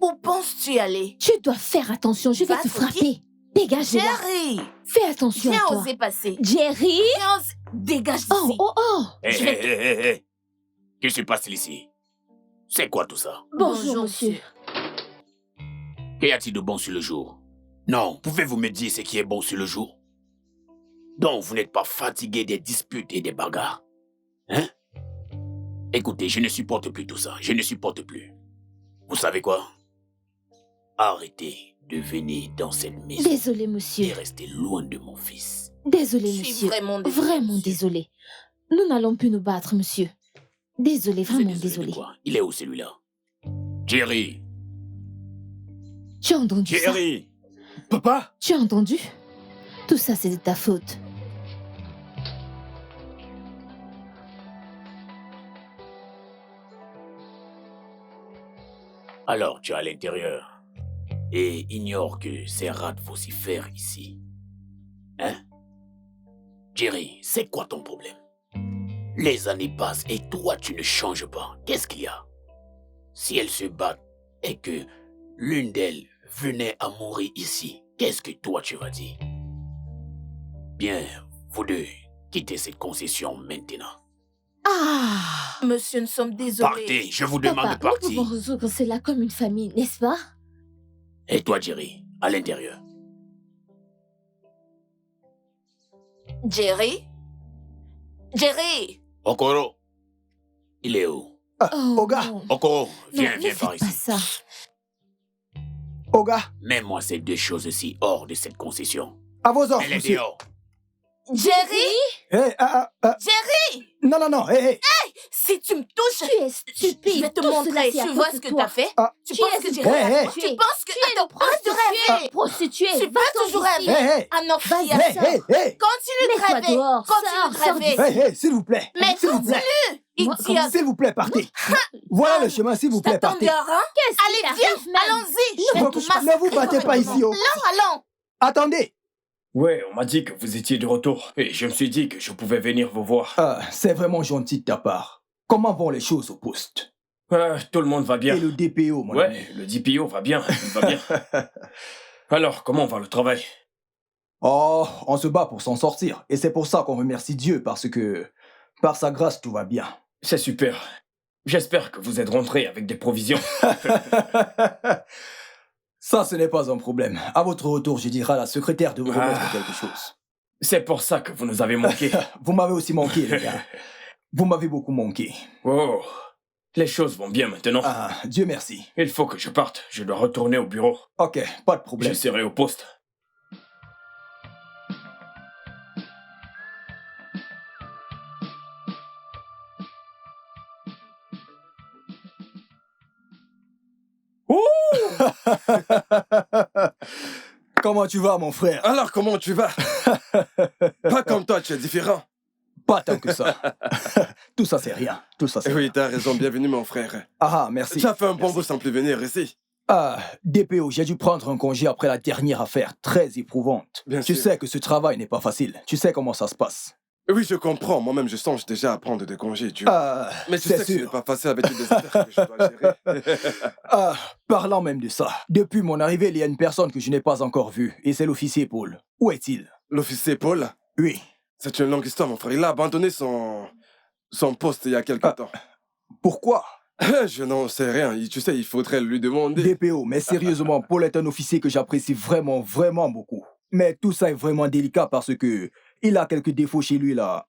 Où penses-tu aller? Tu dois faire attention, je vais Va, te Toki. frapper. Dégage de là. Jerry! Fais attention Viens à toi. oser passer. Jerry? Viens oser... Dégage d'ici. Oh, oh, oh! Hé, Je vais hé, hé. Qu'est-ce qui se passe ici? C'est quoi tout ça? Bonjour, monsieur. Qu'y a-t-il de bon sur le jour? Non, pouvez-vous me dire ce qui est bon sur le jour? Donc, vous n'êtes pas fatigué des disputes et des bagarres? Hein? Écoutez, je ne supporte plus tout ça. Je ne supporte plus. Vous savez quoi? Arrêtez de venir dans cette maison Désolé, et monsieur. restez loin de mon fils. Désolé, Je suis monsieur. vraiment désolée, Vraiment monsieur. désolé. Nous n'allons plus nous battre, monsieur. Désolé, Vous êtes vraiment de désolé. quoi? Il est où celui-là? Jerry! Tu as entendu ça? Jerry! Papa? Tu as entendu? Tout ça, c'est de ta faute. Alors, tu es à l'intérieur et ignore que c'est rats vocifères ici. Hein? Jerry, c'est quoi ton problème? Les années passent et toi, tu ne changes pas. Qu'est-ce qu'il y a? Si elles se battent et que l'une d'elles venait à mourir ici, qu'est-ce que toi, tu vas dire? Bien, vous deux, quittez cette concession maintenant. Ah! Monsieur, nous sommes désolés. Partez, je vous demande Papa, de partir. nous pouvons résoudre cela comme une famille, n'est-ce pas? Et toi, Jerry, à l'intérieur. Jerry? Jerry! Okoro, il est où? Oh, Oga. non. Okoro, viens, Non, viens ne par faites pas ici. ça. Oga, Mets-moi ces deux choses-ci hors de cette concession. à vos ordres, Elle est monsieur. dehors. Jerry? Hé, Jerry! non, non, non, hé, hé. Si tu me touches, Tu es stupide. je vais te Tout montrer. cela, c'est à Tu cause vois de ce que toi. t'as fait? Ah. Tu Tu penses es que j'ai Hé, hé. rien? Tu penses que... Tu es une Attends, arrête de rêver! Prostituée. Tu vas toujours d'ici. rêver. Hé, hé. Ah non, Vas-y, fier. Hé, hé, hé. Continue de Mets-toi rêver. dehors. Continue de Sors rêver. Hé, hé, s'il vous plaît. Mais S'il vous plaît. continue, Moi, idiote. S'il vous plaît, partez. Voilà le chemin, s'il vous plaît, T'attends partez. de rien? Qu'est-ce qui Allez, t'arrive, viens, même? allons-y. Je vais Ne te vous massacrer. battez pas ici, oh. Allons. Attendez. Ouais, on m'a dit que vous étiez de retour. Et je me suis dit que je pouvais venir vous voir. Ah, c'est vraiment gentil de ta part. Comment vont les choses au poste? Tout le monde va bien. Et le DPO, mon ami? Ouais, le DPO va bien, il va bien. Alors, comment va le travail? Oh, on se bat pour s'en sortir. Et c'est pour ça qu'on remercie Dieu, parce que, par sa grâce, tout va bien. C'est super. J'espère que vous êtes rentré avec des provisions. Ça, ce n'est pas un problème. À votre retour, je dirai à la secrétaire de vous remettre quelque chose. C'est pour ça que vous nous avez manqué. Vous m'avez aussi manqué, les gars. Vous m'avez beaucoup manqué. Oh, les choses vont bien maintenant. Ah, Dieu merci. Il faut que je parte. Je dois retourner au bureau. Ok, pas de problème. Je serai au poste. Comment tu vas, mon frère? Alors, comment tu vas? Pas comme toi, tu es différent. Pas tant que ça. Tout ça, c'est rien. Tout ça, c'est Oui, rien. t'as raison. Bienvenue, mon frère. Ah, merci. Tu as fait un bon Merci. bout sans plus venir ici. Ah, DPO, j'ai dû prendre un congé après la dernière affaire, très éprouvante. Bien Tu sûr. sais que ce travail n'est pas facile. Tu sais comment ça se passe. Oui, je comprends. Moi-même, je songe déjà à prendre des congés, tu vois. Ah, Mais tu c'est sais que ce n'est sûr. pas facile avec toutes les affaires que je dois gérer. Ah, parlant même de ça, depuis mon arrivée, il y a une personne que je n'ai pas encore vue, et c'est l'officier Paul. Où est-il? L'officier Paul, Oui. c'est une longue histoire, mon frère. Il a abandonné son poste il y a quelque temps. Pourquoi? Je n'en sais rien. Tu sais, il faudrait lui demander. DPO, mais sérieusement, Paul est un officier que j'apprécie vraiment, vraiment beaucoup. Mais tout ça est vraiment délicat parce que il a quelques défauts chez lui là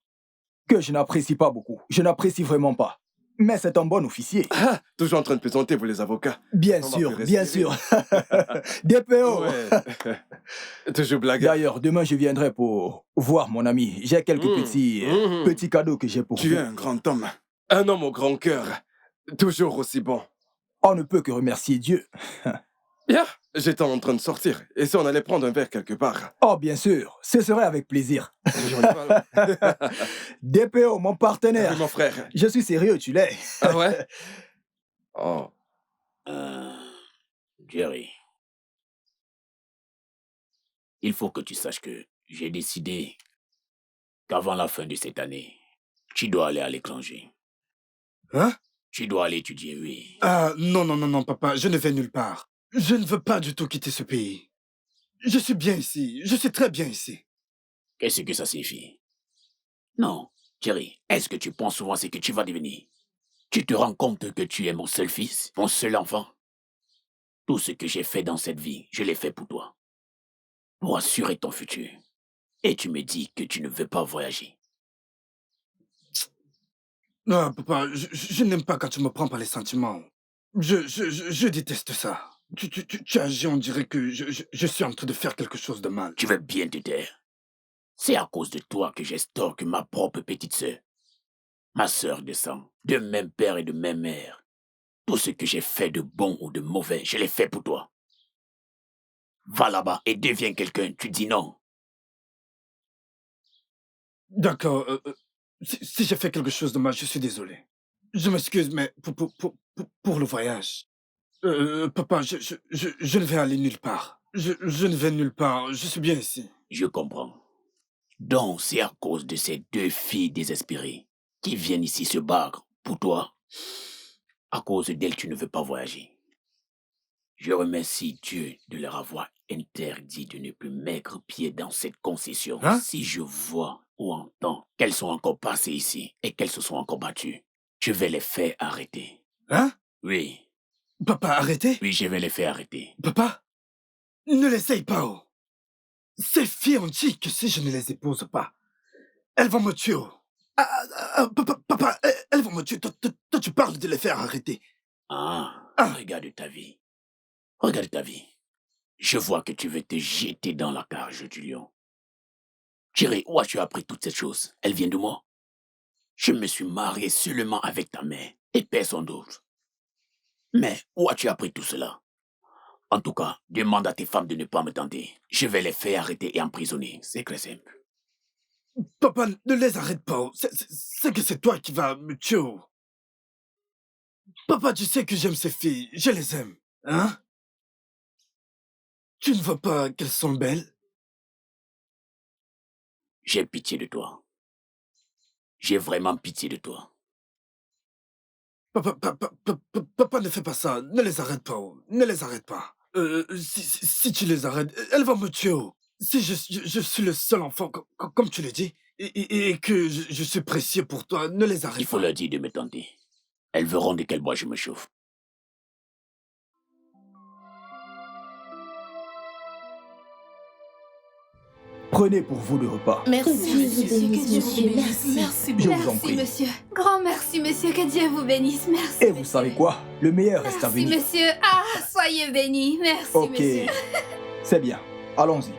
que je n'apprécie pas beaucoup. Je n'apprécie vraiment pas. Mais c'est un bon officier. Ah, toujours en train de plaisanter, vous les avocats. Bien On va sûr, plus bien respirer. sûr. DPO. Ouais. Toujours blague. D'ailleurs, demain je viendrai pour voir mon ami. J'ai quelques petits cadeaux que j'ai pour vous. Tu es un grand homme. Un homme au grand cœur. Toujours aussi bon. On ne peut que remercier Dieu. Bien, j'étais en train de sortir. Et si on allait prendre un verre quelque part? Oh, bien sûr. Ce serait avec plaisir. DPO, mon partenaire. Oui, mon frère. Je suis sérieux, tu l'es. Ah ouais? Oh. Jerry. Il faut que tu saches que j'ai décidé qu'avant la fin de cette année, tu dois aller à l'étranger. Hein? Tu dois aller étudier, oui. Ah, non, non, non, non, papa, je ne vais nulle part. Je ne veux pas du tout quitter ce pays. Je suis bien ici, je suis très bien ici. Qu'est-ce que ça signifie? Non, Jerry, est-ce que tu penses souvent à ce que tu vas devenir? Tu te rends compte que tu es mon seul fils, mon seul enfant? Tout ce que j'ai fait dans cette vie, je l'ai fait pour toi. Pour assurer ton futur. Et tu me dis que tu ne veux pas voyager. Non, papa, je n'aime pas quand tu me prends par les sentiments. Je déteste ça. Tu agis, on dirait que je suis en train de faire quelque chose de mal. Tu veux bien te taire. C'est à cause de toi que j'estorque ma propre petite sœur. Ma sœur de sang, de même père et de même mère. Tout ce que j'ai fait de bon ou de mauvais, je l'ai fait pour toi. Va là-bas et deviens quelqu'un, tu dis non. D'accord, si j'ai fait quelque chose de mal, je suis désolé. Je m'excuse, mais pour le voyage. Papa, je ne vais aller nulle part. Je ne vais nulle part, je suis bien ici. Je comprends. Donc c'est à cause de ces deux filles désespérées qui viennent ici se battre pour toi. À cause d'elles, tu ne veux pas voyager. Je remercie Dieu de leur avoir interdit de ne plus mettre pied dans cette concession. Hein? Si je vois ou entends qu'elles sont encore passées ici et qu'elles se sont encore battues, je vais les faire arrêter. Hein? Oui. Papa, arrêtez? Oui, je vais les faire arrêter. Papa, ne l'essaye pas, oh. Ces filles ont dit que si je ne les épouse pas, elles vont me tuer, oh. Papa, elles vont me tuer. Toi, tu parles de les faire arrêter. Regarde ta vie. Regarde ta vie. Je vois que tu veux te jeter dans la cage du lion. Jerry, où as-tu appris toutes ces choses? Elles viennent de moi. Je me suis marié seulement avec ta mère et personne d'autre. Mais où as-tu appris tout cela? En tout cas, demande à tes femmes de ne pas me tenter. Je vais les faire arrêter et emprisonner. C'est très simple. Papa, ne les arrête pas, oh. C'est que c'est toi qui vas me tuer, oh. Papa, tu sais que j'aime ces filles. Je les aime. Hein? Tu ne vois pas qu'elles sont belles? J'ai pitié de toi. J'ai vraiment pitié de toi. Papa, ne fais pas ça. Ne les arrête pas, oh. Ne les arrête pas. Si tu les arrêtes, elles vont me tuer, oh. Si je suis le seul enfant, comme tu le dis, et que je suis précieux pour toi, ne les arrête pas. Il faut leur dire de me tenter. Elles verront de quel bois je me chauffe. Prenez pour vous le repas. Merci, Que Dieu vous bénisse, monsieur. Merci, Je vous en prie. monsieur. Grand merci, monsieur. Que Dieu vous bénisse. Merci. Et vous savez quoi? Le meilleur reste à Merci, venir. monsieur. Ah, soyez bénis. Merci, Ok, monsieur. c'est bien. Allons-y.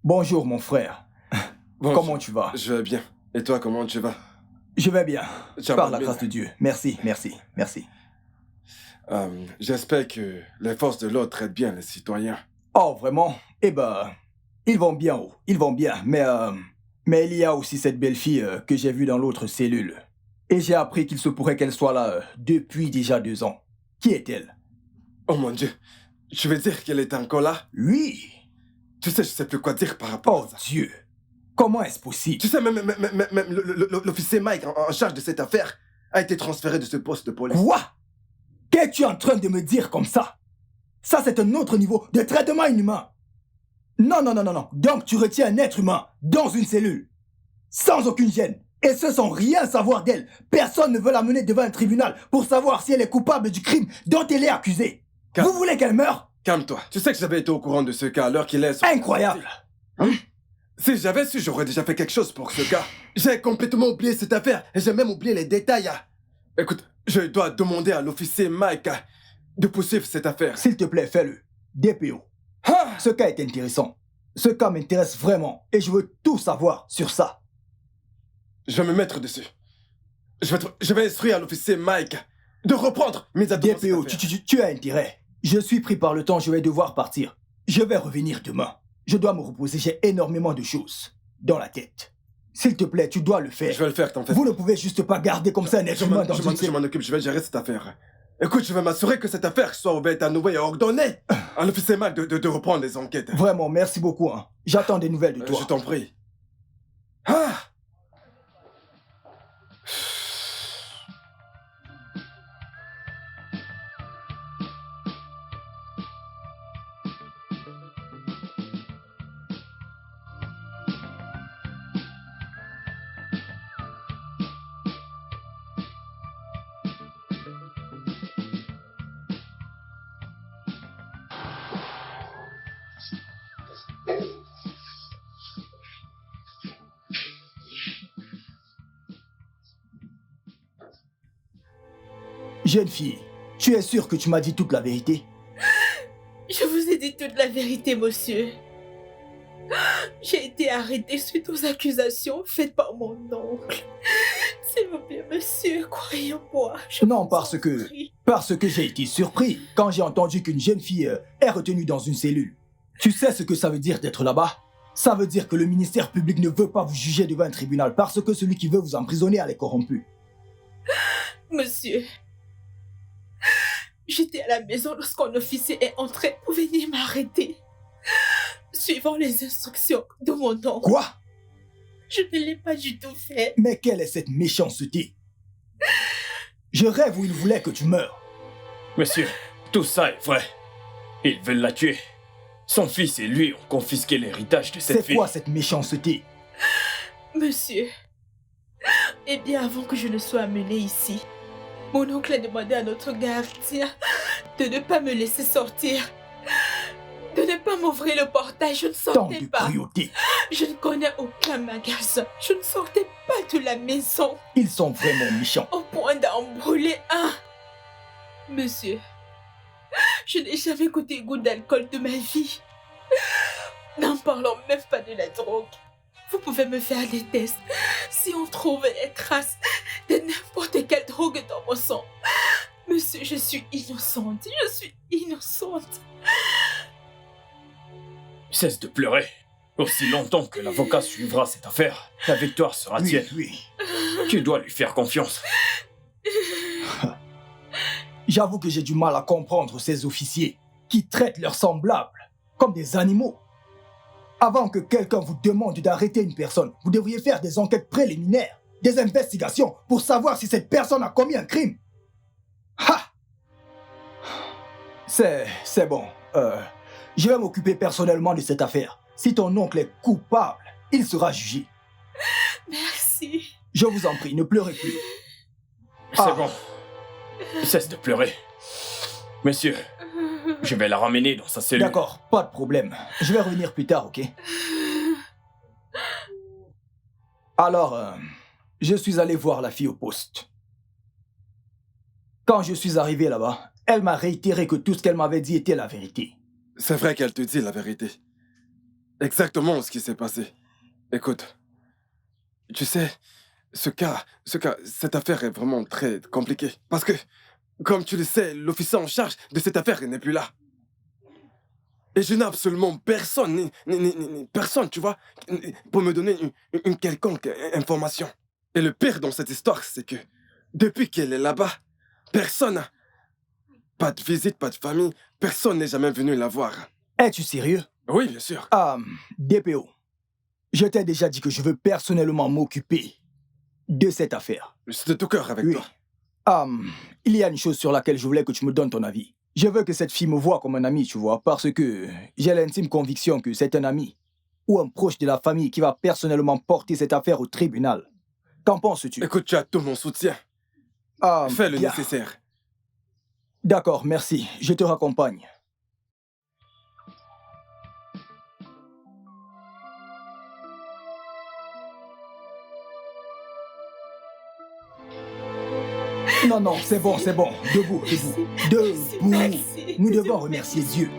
Bonjour mon frère. Bon, Comment tu vas? Je vais bien. Et toi, comment tu vas? Je vais bien. Tiens, Par la bonne grâce de mine. Dieu. Merci, merci, merci. J'espère que les forces de l'ordre traitent bien les citoyens. Oh, vraiment? Eh ben, ils vont bien, oh. Ils vont bien. Mais il y a aussi cette belle fille que j'ai vue dans l'autre cellule. Et j'ai appris qu'il se pourrait qu'elle soit là depuis déjà 2 ans. Qui est-elle? Oh mon Dieu. Tu veux dire qu'elle est encore là? Oui. Tu sais, je sais plus quoi dire par rapport à ça. Oh Dieu. Comment est-ce possible? Tu sais, même l'officier Mike en charge de cette affaire a été transféré de ce poste de police. Quoi? Qu'es-tu en train de me dire comme ça? Ça, c'est un autre niveau de traitement inhumain. Non, non, non, non, non. Donc, tu retiens un être humain dans une cellule, sans aucune gêne, et ce sans rien savoir d'elle. Personne ne veut la mener devant un tribunal pour savoir si elle est coupable du crime dont elle est accusée. Vous voulez qu'elle meure? Calme-toi. Tu sais que j'avais été au courant de ce cas à l'heure qu'il est... Incroyable. Si j'avais su, j'aurais déjà fait quelque chose pour ce cas. J'ai complètement oublié cette affaire, et j'ai même oublié les détails. Écoute, je dois demander à l'officier Mike de poursuivre cette affaire. S'il te plaît, fais-le. DPO. Ce cas est intéressant. Ce cas m'intéresse vraiment, et je veux tout savoir sur ça. Je vais me mettre dessus. Je vais instruire l'officier Mike de reprendre mes abdos. DPO, tu as intérêt. Je suis pris par le temps, je vais devoir partir. Je vais revenir demain. Je dois me reposer, j'ai énormément de choses dans la tête. S'il te plaît, tu dois le faire. Je vais le faire, t'en fais. Vous ne pouvez juste pas garder comme ça un être humain dans une... Je m'en occupe, je vais gérer cette affaire. Écoute, je vais m'assurer que cette affaire soit ouverte à nouveau et ordonnée à l'officier Mike de reprendre les enquêtes. Vraiment, merci beaucoup. Hein. J'attends des nouvelles de toi. Je t'en prie. Ah! Jeune fille, tu es sûre que tu m'as dit toute la vérité? Je vous ai dit toute la vérité, monsieur. J'ai été arrêtée suite aux accusations faites par mon oncle. S'il vous plaît, monsieur, croyez en moi. Non, parce que j'ai été surpris quand j'ai entendu qu'une jeune fille est retenue dans une cellule. Tu sais ce que ça veut dire d'être là-bas? Ça veut dire que le ministère public ne veut pas vous juger devant un tribunal parce que celui qui veut vous emprisonner elle est corrompu. Monsieur, j'étais à la maison lorsqu'un officier est entré pour venir m'arrêter. Suivant les instructions de mon oncle. Quoi? Je ne l'ai pas du tout fait. Mais quelle est cette méchanceté? Je rêve où il voulait que tu meurs. Monsieur, tout ça est vrai. Ils veulent la tuer. Son fils et lui ont confisqué l'héritage de cette fille. C'est quoi cette méchanceté? Monsieur, eh bien avant que je ne sois amenée ici, mon oncle a demandé à notre gardien de ne pas me laisser sortir. De ne pas m'ouvrir le portail, je ne sortais pas. Cruauté. Je ne connais aucun magasin. Je ne sortais pas de la maison. Ils sont vraiment méchants. Au point d'en brûler un. Monsieur, je n'ai jamais goûté une goutte d'alcool de ma vie. N'en parlons même pas de la drogue. Vous pouvez me faire des tests. Si on trouve des traces de n'importe quelle drogue dans mon sang. Monsieur, je suis innocente. Je suis innocente. Cesse de pleurer. Aussi longtemps que l'avocat suivra cette affaire, la victoire sera tienne. Oui. Tu dois lui faire confiance. J'avoue que j'ai du mal à comprendre ces officiers qui traitent leurs semblables comme des animaux. Avant que quelqu'un vous demande d'arrêter une personne, vous devriez faire des enquêtes préliminaires, des investigations pour savoir si cette personne a commis un crime. Ha! C'est bon. Je vais m'occuper personnellement de cette affaire. Si ton oncle est coupable, il sera jugé. Merci. Je vous en prie, ne pleurez plus. C'est bon. Cesse de pleurer. Monsieur, je vais la ramener dans sa cellule. D'accord, pas de problème. Je vais revenir plus tard, ok? Alors, je suis allé voir la fille au poste. Quand je suis arrivé là-bas, elle m'a réitéré que tout ce qu'elle m'avait dit était la vérité. C'est vrai qu'elle te dit la vérité. Exactement ce qui s'est passé. Écoute, tu sais, cette affaire est vraiment très compliquée. Parce que, comme tu le sais, l'officier en charge de cette affaire n'est plus là. Et je n'ai absolument personne, ni personne, tu vois, pour me donner une quelconque information. Et le pire dans cette histoire, c'est que depuis qu'elle est là-bas, personne, pas de visite, pas de famille, personne n'est jamais venu la voir. Es-tu sérieux? Oui, bien sûr. DPO, je t'ai déjà dit que je veux personnellement m'occuper de cette affaire. Je suis de tout cœur avec toi. Il y a une chose sur laquelle je voulais que tu me donnes ton avis. Je veux que cette fille me voie comme un ami, tu vois, parce que j'ai l'intime conviction que c'est un ami ou un proche de la famille qui va personnellement porter cette affaire au tribunal. Qu'en penses-tu? Écoute, tu as tout mon soutien. Fais le nécessaire. D'accord, merci. Je te raccompagne. Non, c'est bon. Debout. Merci. Nous devons remercier Dieu.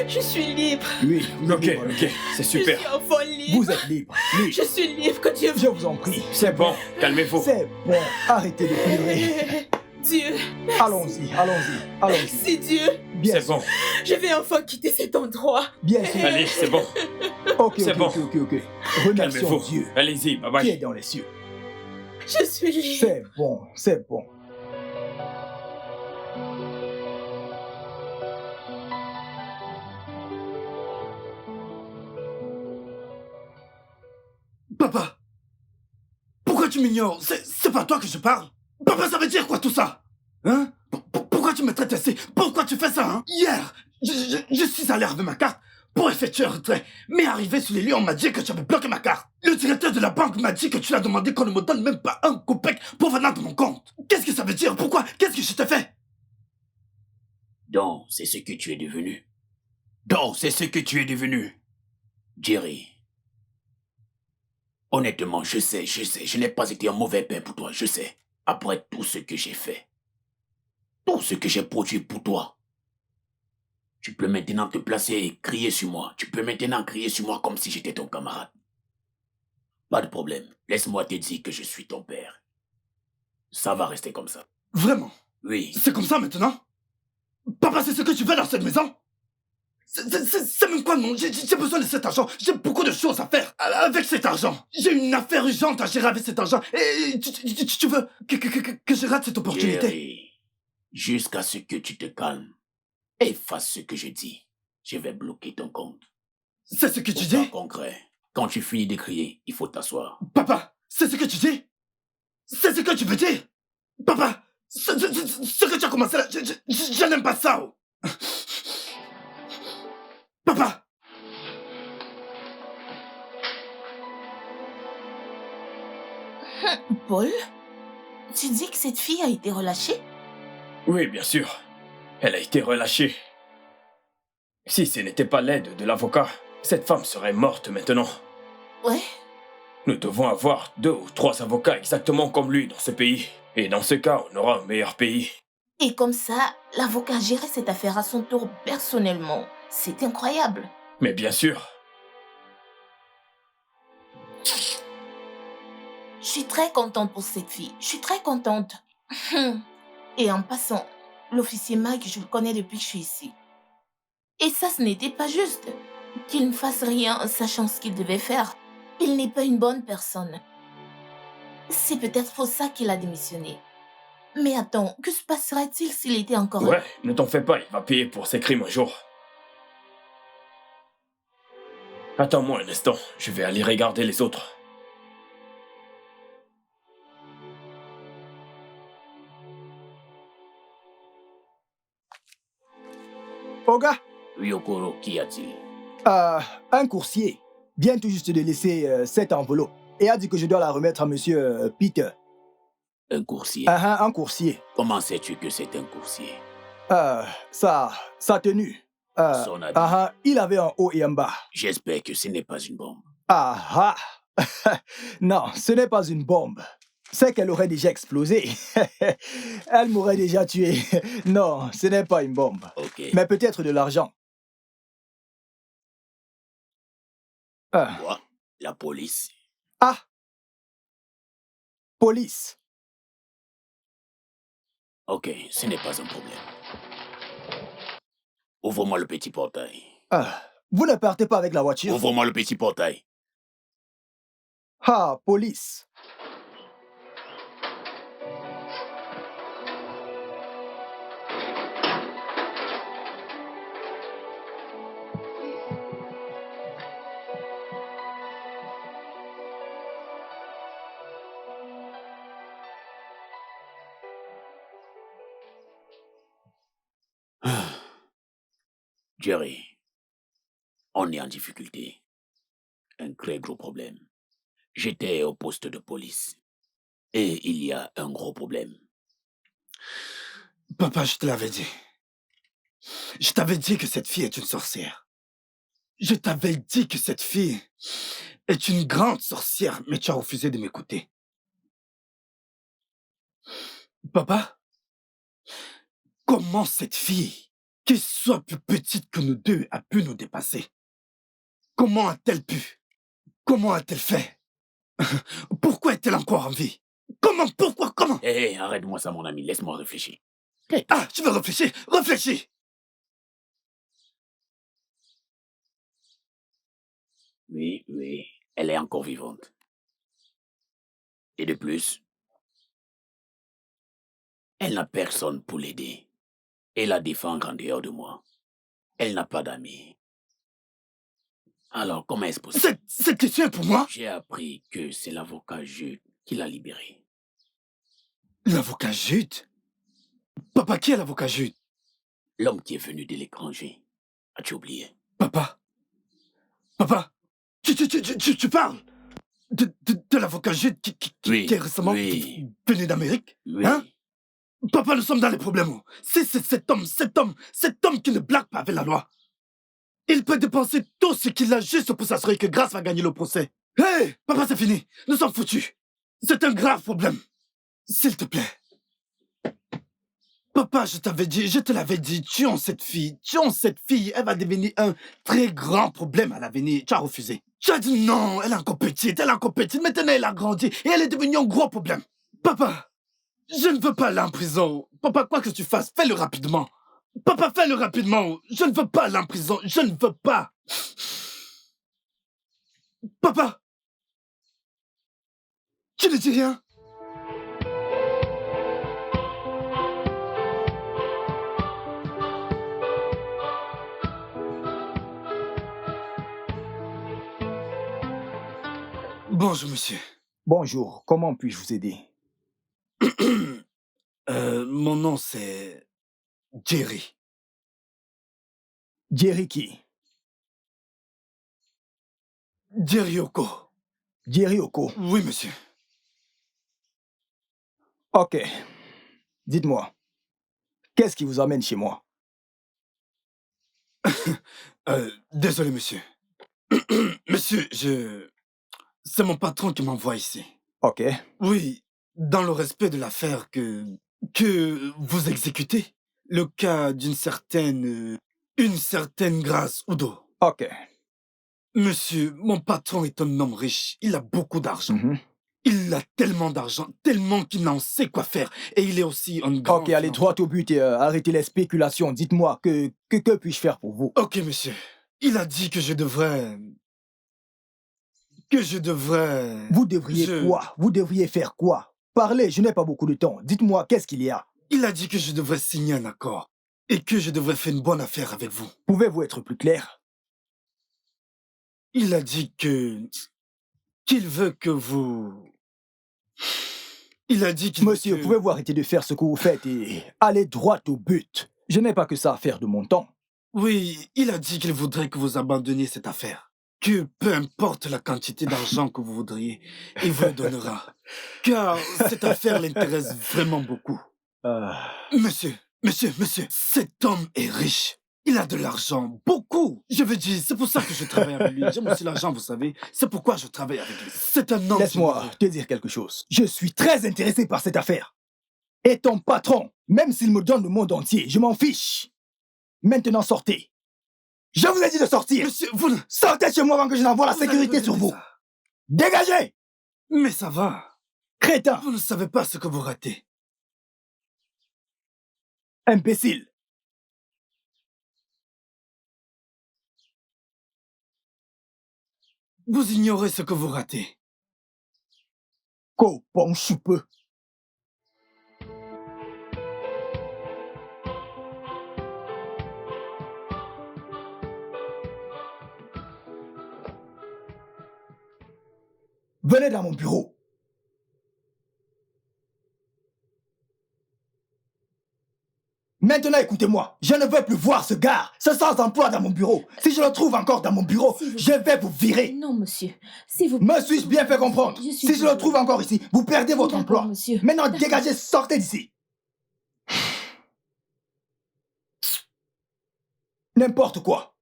Je suis libre. Oui. Ok, c'est super. Je suis enfin libre. Vous êtes libre. Oui. Je suis libre, que Dieu Je vous en prie. C'est bon, calmez-vous. C'est bon. Arrêtez de pleurer. Dieu. Allons-y. Merci Dieu. Bien C'est sûr. bon. Je vais enfin quitter cet endroit. Bien sûr. Allez, c'est bon. Ok. C'est bon. Remercions Calmez-vous. Dieu Allez-y, bye qui est bye. dans les cieux. Je suis libre. C'est bon. Papa, pourquoi tu m'ignores? C'est pas à toi que je parle. Papa, ça veut dire quoi tout ça? Hein? Pourquoi tu me traites ainsi? Pourquoi tu fais ça, hein? Hier, je suis allé avec ma carte pour effectuer un retrait. Mais arrivé sur les lieux, on m'a dit que tu avais bloqué ma carte. Le directeur de la banque m'a dit que tu l'as demandé qu'on ne me donne même pas un copec pour venir de mon compte. Qu'est-ce que ça veut dire? Pourquoi? Qu'est-ce que je t'ai fait? Donc, c'est ce que tu es devenu. Jerry. Honnêtement, je sais, je n'ai pas été un mauvais père pour toi, je sais. Après tout ce que j'ai fait, tout ce que j'ai produit pour toi, tu peux maintenant te placer et crier sur moi. Tu peux maintenant crier sur moi comme si j'étais ton camarade. Pas de problème, laisse-moi te dire que je suis ton père. Ça va rester comme ça. Vraiment? Oui. C'est comme ça maintenant? Papa, c'est ce que tu veux dans cette maison? C'est même quoi, non? J'ai besoin de cet argent. J'ai beaucoup de choses à faire avec cet argent. J'ai une affaire urgente à gérer avec cet argent. Et tu veux que je rate cette opportunité? Jerry, jusqu'à ce que tu te calmes et fasses ce que je dis, je vais bloquer ton compte. C'est ce que tu Pour dis? ça, concret. Quand tu finis de crier, il faut t'asseoir. Papa, c'est ce que tu dis? C'est ce que tu veux dire? Papa, ce que tu as commencé là, je n'aime pas ça. Oh. Papa! Paul, tu dis que cette fille a été relâchée? Oui, bien sûr. Elle a été relâchée. Si ce n'était pas l'aide de l'avocat, cette femme serait morte maintenant. Ouais. Nous devons avoir 2 ou 3 avocats exactement comme lui dans ce pays. Et dans ce cas, on aura un meilleur pays. Et comme ça, l'avocat gérait cette affaire à son tour personnellement. C'est incroyable. Mais bien sûr. Je suis très contente pour cette fille. Je suis très contente. Et en passant, l'officier Mike, je le connais depuis que je suis ici. Et ça, ce n'était pas juste. Qu'il ne fasse rien en sachant ce qu'il devait faire. Il n'est pas une bonne personne. C'est peut-être pour ça qu'il a démissionné. Mais attends, que se passerait-il s'il était encore là? Ouais, ne t'en fais pas, il va payer pour ses crimes un jour. Attends-moi un instant, je vais aller regarder les autres. Oga, Oui, Okoro, qu'y a-t-il? un coursier vient tout juste de laisser cette enveloppe et a dit que je dois la remettre à monsieur Peter. Un coursier? Un coursier. Comment sais-tu que c'est un coursier? Sa tenue. Son habit. Il avait un haut et un bas. J'espère que ce n'est pas une bombe. Non, ce n'est pas une bombe. C'est qu'elle aurait déjà explosé. Elle m'aurait déjà tué. Non, ce n'est pas une bombe. Ok. Mais peut-être de l'argent. Quoi? La police? Police. Ok, ce n'est pas un problème. Ouvre-moi le petit portail. Ah, vous ne partez pas avec la voiture? Ouvre-moi le petit portail. Ah, police. Jerry, on est en difficulté. Un très gros problème. J'étais au poste de police. Et il y a un gros problème. Papa, je te l'avais dit. Je t'avais dit que cette fille est une sorcière. Je t'avais dit que cette fille est une grande sorcière, mais tu as refusé de m'écouter. Papa, comment cette fille, qui soit plus petite que nous deux, a pu nous dépasser? Comment a-t-elle pu? Comment a-t-elle fait? Pourquoi est-elle encore en vie? Comment? Pourquoi? Comment? Hé, arrête-moi ça, mon ami. Laisse-moi réfléchir. Ah, tu veux réfléchir? Réfléchis! Oui, elle est encore vivante. Et de plus, elle n'a personne pour l'aider et la défendre en dehors de moi. Elle n'a pas d'amis. Alors, comment est-ce possible? Cette question est pour moi? J'ai appris que c'est l'avocat Jude qui l'a libérée. L'avocat Jude? Papa, qui est l'avocat Jude? L'homme qui est venu de l'étranger. As-tu oublié? Papa, tu parles de l'avocat Jude qui est récemment venu d'Amérique? Oui. Hein? Papa, nous sommes dans les problèmes. C'est cet homme qui ne blague pas avec la loi. Il peut dépenser tout ce qu'il a juste pour s'assurer que Grace va gagner le procès. Hé, papa, c'est fini. Nous sommes foutus. C'est un grave problème. S'il te plaît. Papa, je te l'avais dit, tuons cette fille. Elle va devenir un très grand problème à l'avenir. Tu as refusé. Tu as dit non, elle est encore petite. Maintenant, elle a grandi et elle est devenue un gros problème. Papa, je ne veux pas aller en prison. Papa, quoi que tu fasses, fais-le rapidement. Papa, fais-le rapidement. Je ne veux pas aller en prison. Je ne veux pas. Papa, tu ne dis rien? Bonjour, monsieur. Bonjour, comment puis-je vous aider? Mon nom, c'est Jerry. Jerry qui? Jerry Oko. Jerry Oko? Oui, monsieur. Ok. Dites-moi, qu'est-ce qui vous amène chez moi? Désolé, monsieur. Monsieur, c'est mon patron qui m'envoie ici. Ok. Oui, dans le respect de l'affaire que vous exécutez, le cas d'une certaine Grace Udo. Ok. Monsieur, mon patron est un homme riche. Il a beaucoup d'argent. Mhm. Il a tellement d'argent, tellement qu'il n'en sait quoi faire. Et il est aussi un grand... Ok, allez droit au but et arrêtez les spéculations. Dites-moi, que puis-je faire pour vous? Ok, monsieur. Il a dit que je devrais... Vous devriez quoi? Vous devriez faire quoi? Parlez, je n'ai pas beaucoup de temps. Dites-moi, qu'est-ce qu'il y a? Il a dit que je devrais signer un accord et que je devrais faire une bonne affaire avec vous. Pouvez-vous être plus clair? Il a dit qu'il veut que vous... Il a dit qu'il... Monsieur, pouvez-vous arrêter de faire ce que vous faites et aller droit au but? Je n'ai pas que ça à faire de mon temps. Oui, il a dit qu'il voudrait que vous abandonniez cette affaire. Que peu importe la quantité d'argent que vous voudriez, il vous le donnera. Car cette affaire l'intéresse vraiment beaucoup. Monsieur, cet homme est riche. Il a de l'argent, beaucoup. Je veux dire, c'est pour ça que je travaille avec lui. J'aime aussi l'argent, vous savez. C'est pourquoi je travaille avec lui. C'est un homme... Laisse-moi te dire quelque chose. Je suis très intéressé par cette affaire. Et ton patron, même s'il me donne le monde entier, je m'en fiche. Maintenant, sortez. Je vous ai dit de sortir. Monsieur, vous... Sortez chez moi avant que je n'envoie la sécurité sur vous. Dégagez. Mais ça va. Crétin! Vous ne savez pas ce que vous ratez. Imbécile! Vous ignorez ce que vous ratez. Ko bon choupe. Venez dans mon bureau. Maintenant, écoutez-moi. Je ne veux plus voir ce gars, ce sans-emploi dans mon bureau. Si je le trouve encore dans mon bureau, je vais vous virer. Non, monsieur. Si vous... Me suis-je bien fait comprendre? Je suis Si je le désolée. trouve encore ici, vous perdez votre D'accord, emploi. monsieur. Maintenant, D'accord. dégagez, sortez d'ici. N'importe quoi.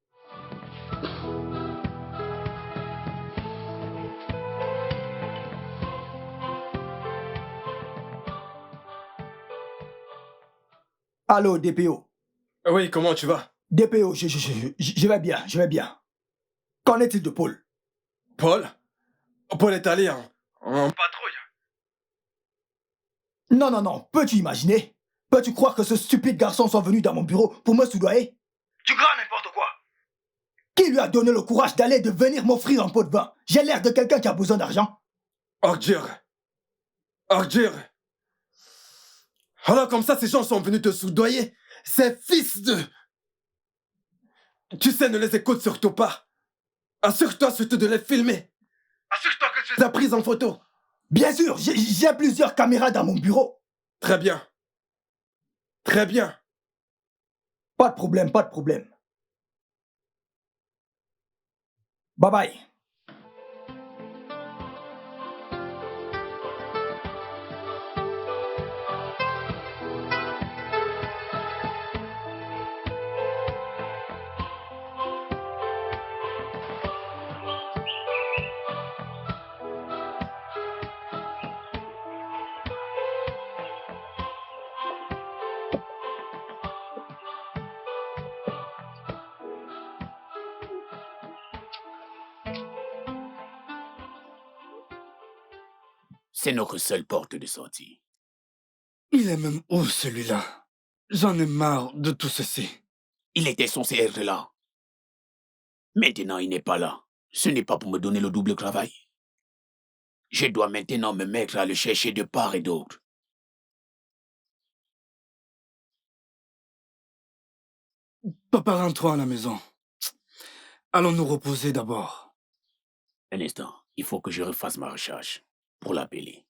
Allô, DPO. Oui, comment tu vas? DPO, je vais bien, je vais bien. Qu'en est-il de Paul? Paul? Paul est allé en patrouille. Non, peux-tu imaginer? Peux-tu croire que ce stupide garçon soit venu dans mon bureau pour me soudoyer? Tu crois n'importe quoi. Qui lui a donné le courage d'aller de venir m'offrir un pot de vin? J'ai l'air de quelqu'un qui a besoin d'argent. Ordure. Ordure. Alors comme ça, ces gens sont venus te soudoyer. Ces fils de... Tu sais, ne les écoute surtout pas. Assure-toi surtout de les filmer. Assure-toi que tu les as prises en photo. Bien sûr, j'ai plusieurs caméras dans mon bureau. Très bien. Très bien. Pas de problème, pas de problème. Bye bye. C'est notre seule porte de sortie. Il est même où, celui-là? J'en ai marre de tout ceci. Il était censé être là. Maintenant, il n'est pas là. Ce n'est pas pour me donner le double travail. Je dois maintenant me mettre à le chercher de part et d'autre. Papa, rentre à la maison. Allons nous reposer d'abord. Un instant, il faut que je refasse ma recherche pour l'appeler.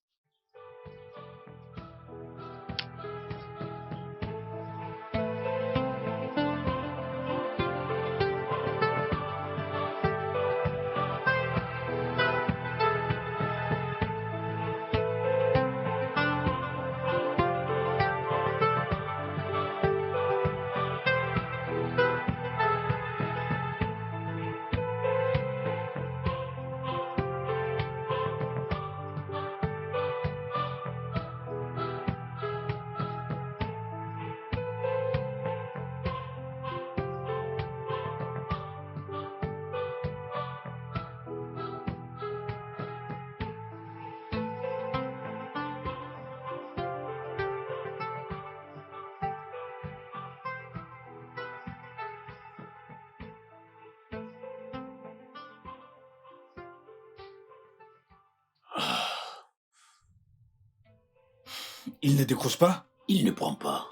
Il ne décroche pas? Il ne prend pas.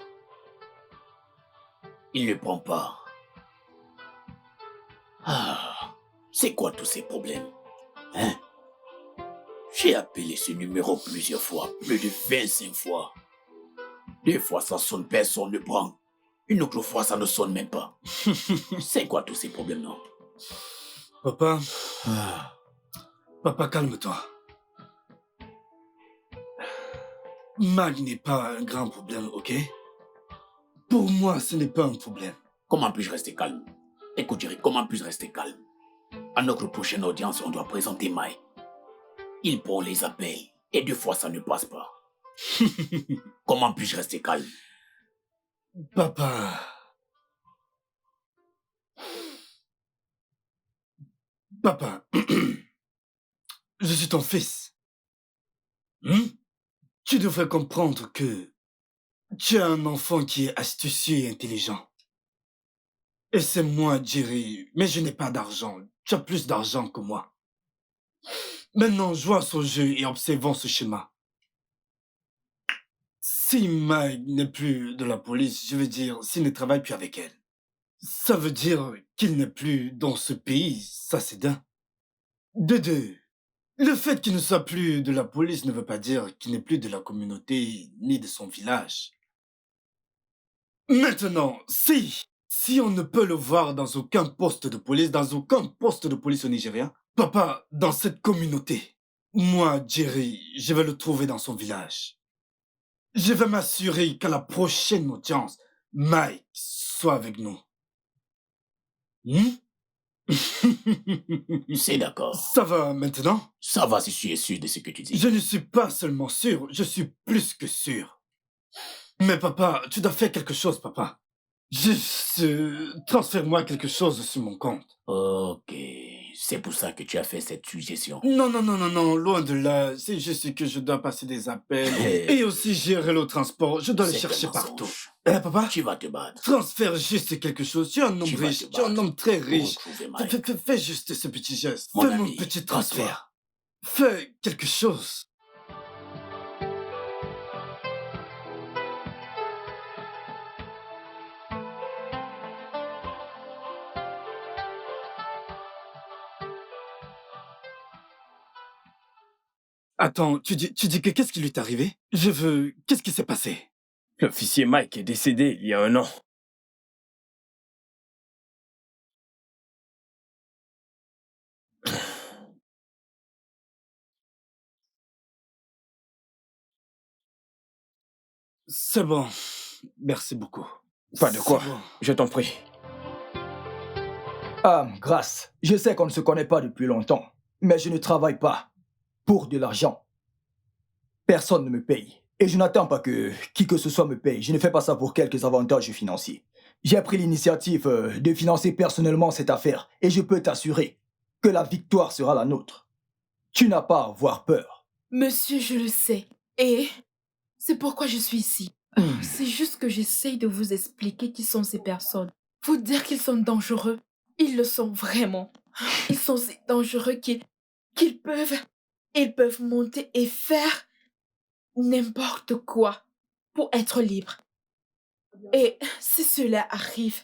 Il ne prend pas. Ah, c'est quoi tous ces problèmes? Hein? J'ai appelé ce numéro plusieurs fois, plus de 25 fois. Des fois ça sonne, personne ne prend. Une autre fois ça ne sonne même pas. C'est quoi tous ces problèmes, non? Papa, papa, calme-toi. Mag n'est pas un grand problème, ok? Pour moi, ce n'est pas un problème. Comment puis-je rester calme? Écoute, Jerry, comment puis-je rester calme? À notre prochaine audience, on doit présenter Mai. Il prend les appels et des fois ça ne passe pas. Comment puis-je rester calme? Papa. Papa. Je suis ton fils. Tu devrais comprendre que tu es un enfant qui est astucieux et intelligent. Et c'est moi, Jerry, mais je n'ai pas d'argent. Tu as plus d'argent que moi. Maintenant, jouons à ce jeu et observons ce schéma. Si Mike n'est plus de la police, je veux dire, s'il ne travaille plus avec elle, ça veut dire qu'il n'est plus dans ce pays, ça c'est d'un. De deux, le fait qu'il ne soit plus de la police ne veut pas dire qu'il n'est plus de la communauté ni de son village. Maintenant, si on ne peut le voir dans aucun poste de police au Nigeria, papa, dans cette communauté, moi, Jerry, je vais le trouver dans son village. Je vais m'assurer qu'à la prochaine audience, Mike soit avec nous. C'est d'accord. Ça va maintenant? Ça va si tu es sûr de ce que tu dis. Je ne suis pas seulement sûr, je suis plus que sûr. Mais papa, tu dois faire quelque chose, papa. Juste, transfère-moi quelque chose sur mon compte. Ok, c'est pour ça que tu as fait cette suggestion. Non, loin de là. C'est juste que je dois passer des appels. Et aussi gérer le transport. Je dois les chercher partout. Papa? Tu vas te battre. Transfère juste quelque chose. Tu es un homme riche. Tu es un homme très riche. Fais juste ce petit geste. Fais mon petit transfert. Fais quelque chose. Attends, tu dis que qu'est-ce qui lui est arrivé? Qu'est-ce qui s'est passé? L'officier Mike est décédé il y a 1 an. C'est bon. Merci beaucoup. Pas de quoi. Bon. Je t'en prie. Ah, Grâce, je sais qu'on ne se connaît pas depuis longtemps, mais je ne travaille pas pour de l'argent. Personne ne me paye. Et je n'attends pas que qui que ce soit me paye. Je ne fais pas ça pour quelques avantages financiers. J'ai pris l'initiative de financer personnellement cette affaire et je peux t'assurer que la victoire sera la nôtre. Tu n'as pas à avoir peur. Monsieur, je le sais. Et c'est pourquoi je suis ici. C'est juste que j'essaye de vous expliquer qui sont ces personnes. Vous dire qu'ils sont dangereux. Ils le sont vraiment. Ils sont si dangereux qu'ils peuvent monter et faire n'importe quoi pour être libre. Et si cela arrive,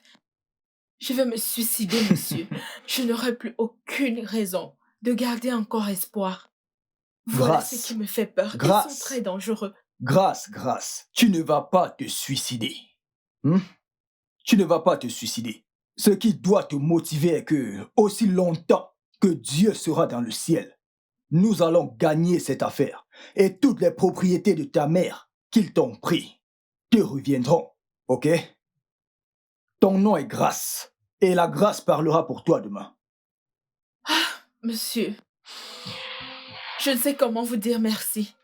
je vais me suicider, monsieur. Je n'aurai plus aucune raison de garder encore espoir. Voilà Grâce. ce qui me fait peur. Grâce. Ils sont très dangereux. Grâce, tu ne vas pas te suicider. Tu ne vas pas te suicider. Ce qui doit te motiver est que, aussi longtemps que Dieu sera dans le ciel, nous allons gagner cette affaire. Et toutes les propriétés de ta mère qu'ils t'ont pris te reviendront, ok? Ton nom est Grâce, et la grâce parlera pour toi demain. Monsieur, je ne sais comment vous dire merci.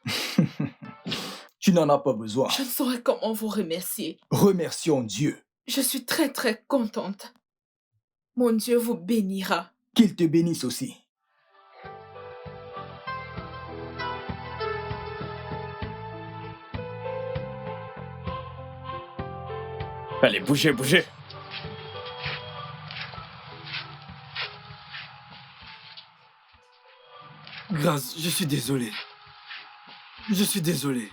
Tu n'en as pas besoin. Je ne saurais comment vous remercier. Remercions Dieu. Je suis très très contente. Mon Dieu vous bénira. Qu'il te bénisse aussi. Allez, bougez. Grâce, je suis désolé. Je suis désolé.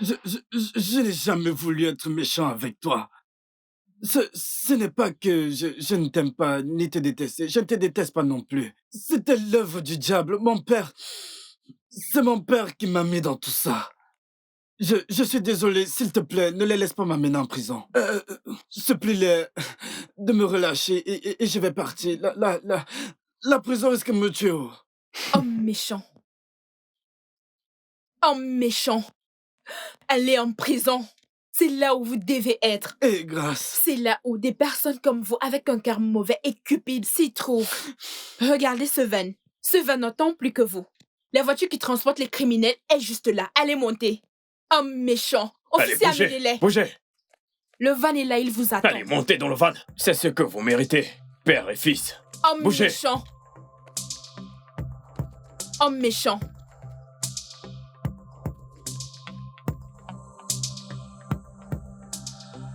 Je n'ai jamais voulu être méchant avec toi. Ce n'est pas que je ne t'aime pas ni te détester. Je ne te déteste pas non plus. C'était l'œuvre du diable. C'est mon père qui m'a mis dans tout ça. Je suis désolé. S'il te plaît, ne les laisse pas m'amener en prison. Supplie-les de me relâcher et je vais partir. La prison risque de me tuer. Homme méchant. Homme méchant. Allez en prison. C'est là où vous devez être. Et Grâce. C'est là où des personnes comme vous, avec un cœur mauvais et cupide, s'y trouvent. Regardez ce van. Ce van n'entend plus que vous. La voiture qui transporte les criminels est juste là. Allez monter. Homme méchant. Officier, amenez-les. Bougez. Le van est là, il vous attend. Allez, montez dans le van. C'est ce que vous méritez, père et fils. Homme Bougez. méchant. Homme méchant.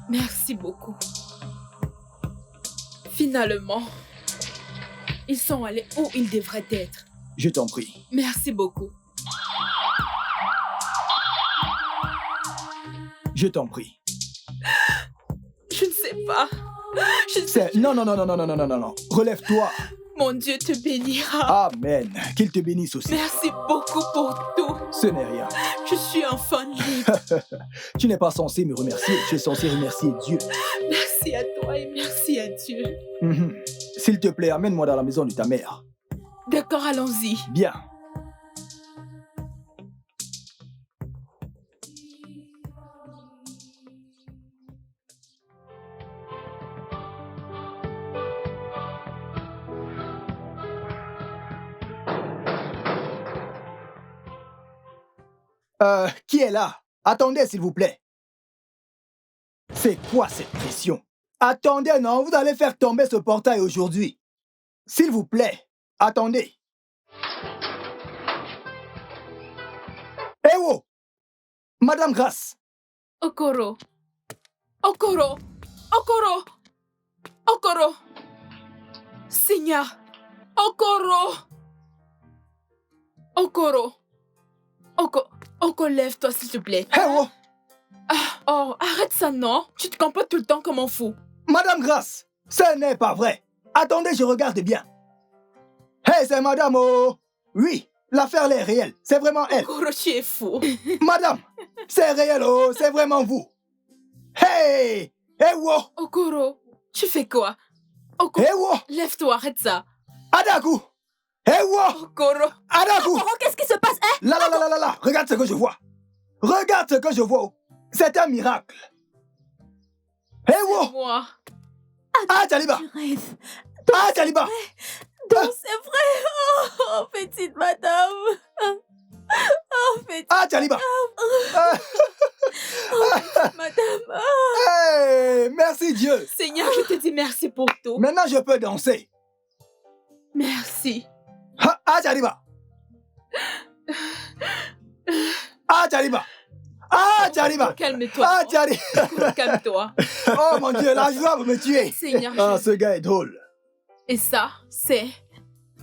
Merci beaucoup. Finalement, ils sont allés où ils devraient être. Je t'en prie. Merci beaucoup. Je t'en prie. Je ne sais pas. Je ne sais C'est... Non, non, non, non, non, non, non, non, non, non. Relève-toi. Mon Dieu te bénira. Amen. Qu'il te bénisse aussi. Merci beaucoup pour tout. Ce n'est rien. Je suis enfin libre. Tu n'es pas censé me remercier. Tu es censé remercier Dieu. Merci à toi et merci à Dieu. Mhm. S'il te plaît, amène-moi dans la maison de ta mère. D'accord, allons-y. Bien. Qui est là? Attendez, s'il vous plaît. C'est quoi cette pression? Attendez, non, vous allez faire tomber ce portail aujourd'hui. S'il vous plaît, attendez. Eh oh! Madame Grace! Okoro. Okoro. Okoro. Okoro. Seigneur. Okoro. Okoro. Oko, lève-toi s'il te plaît. Eh oh! Oh, arrête ça, non? Tu te comportes tout le temps comme un fou. Madame Grace, ce n'est pas vrai. Attendez, je regarde bien. Hey, c'est Madame Oh! Oui, l'affaire est réelle. C'est vraiment elle. Okoro, tu es fou. Madame, c'est réel, oh, c'est vraiment vous. Hey! Eh oh! Okoro, tu fais quoi? Okoro, Eh oh! lève-toi, arrête ça. Adaku! Eh oh! Okoro. Adaku! Okoro, qu'est-ce qui se passe, hein? Là, là, là, là, là, là, regarde ce que je vois. Regarde ce que je vois. C'est un miracle. Eh oh! Moi. Ah, Taliba! Tu rêves. Ah, Taliba! Donc c'est vrai. Oh, petite madame. Oh, petite Ah, Taliba! Ah. madame. Hey, merci Dieu. Seigneur, je te dis merci pour tout. Maintenant, je peux danser. Merci. Ah, Taliba! Ah, Taliba! Ah, Taliba! Calme-toi. Ah, Taliba! Calme-toi. Oh mon Dieu, la joie va me tuer. Seigneur, Ah, ce gars est drôle. Et ça, c'est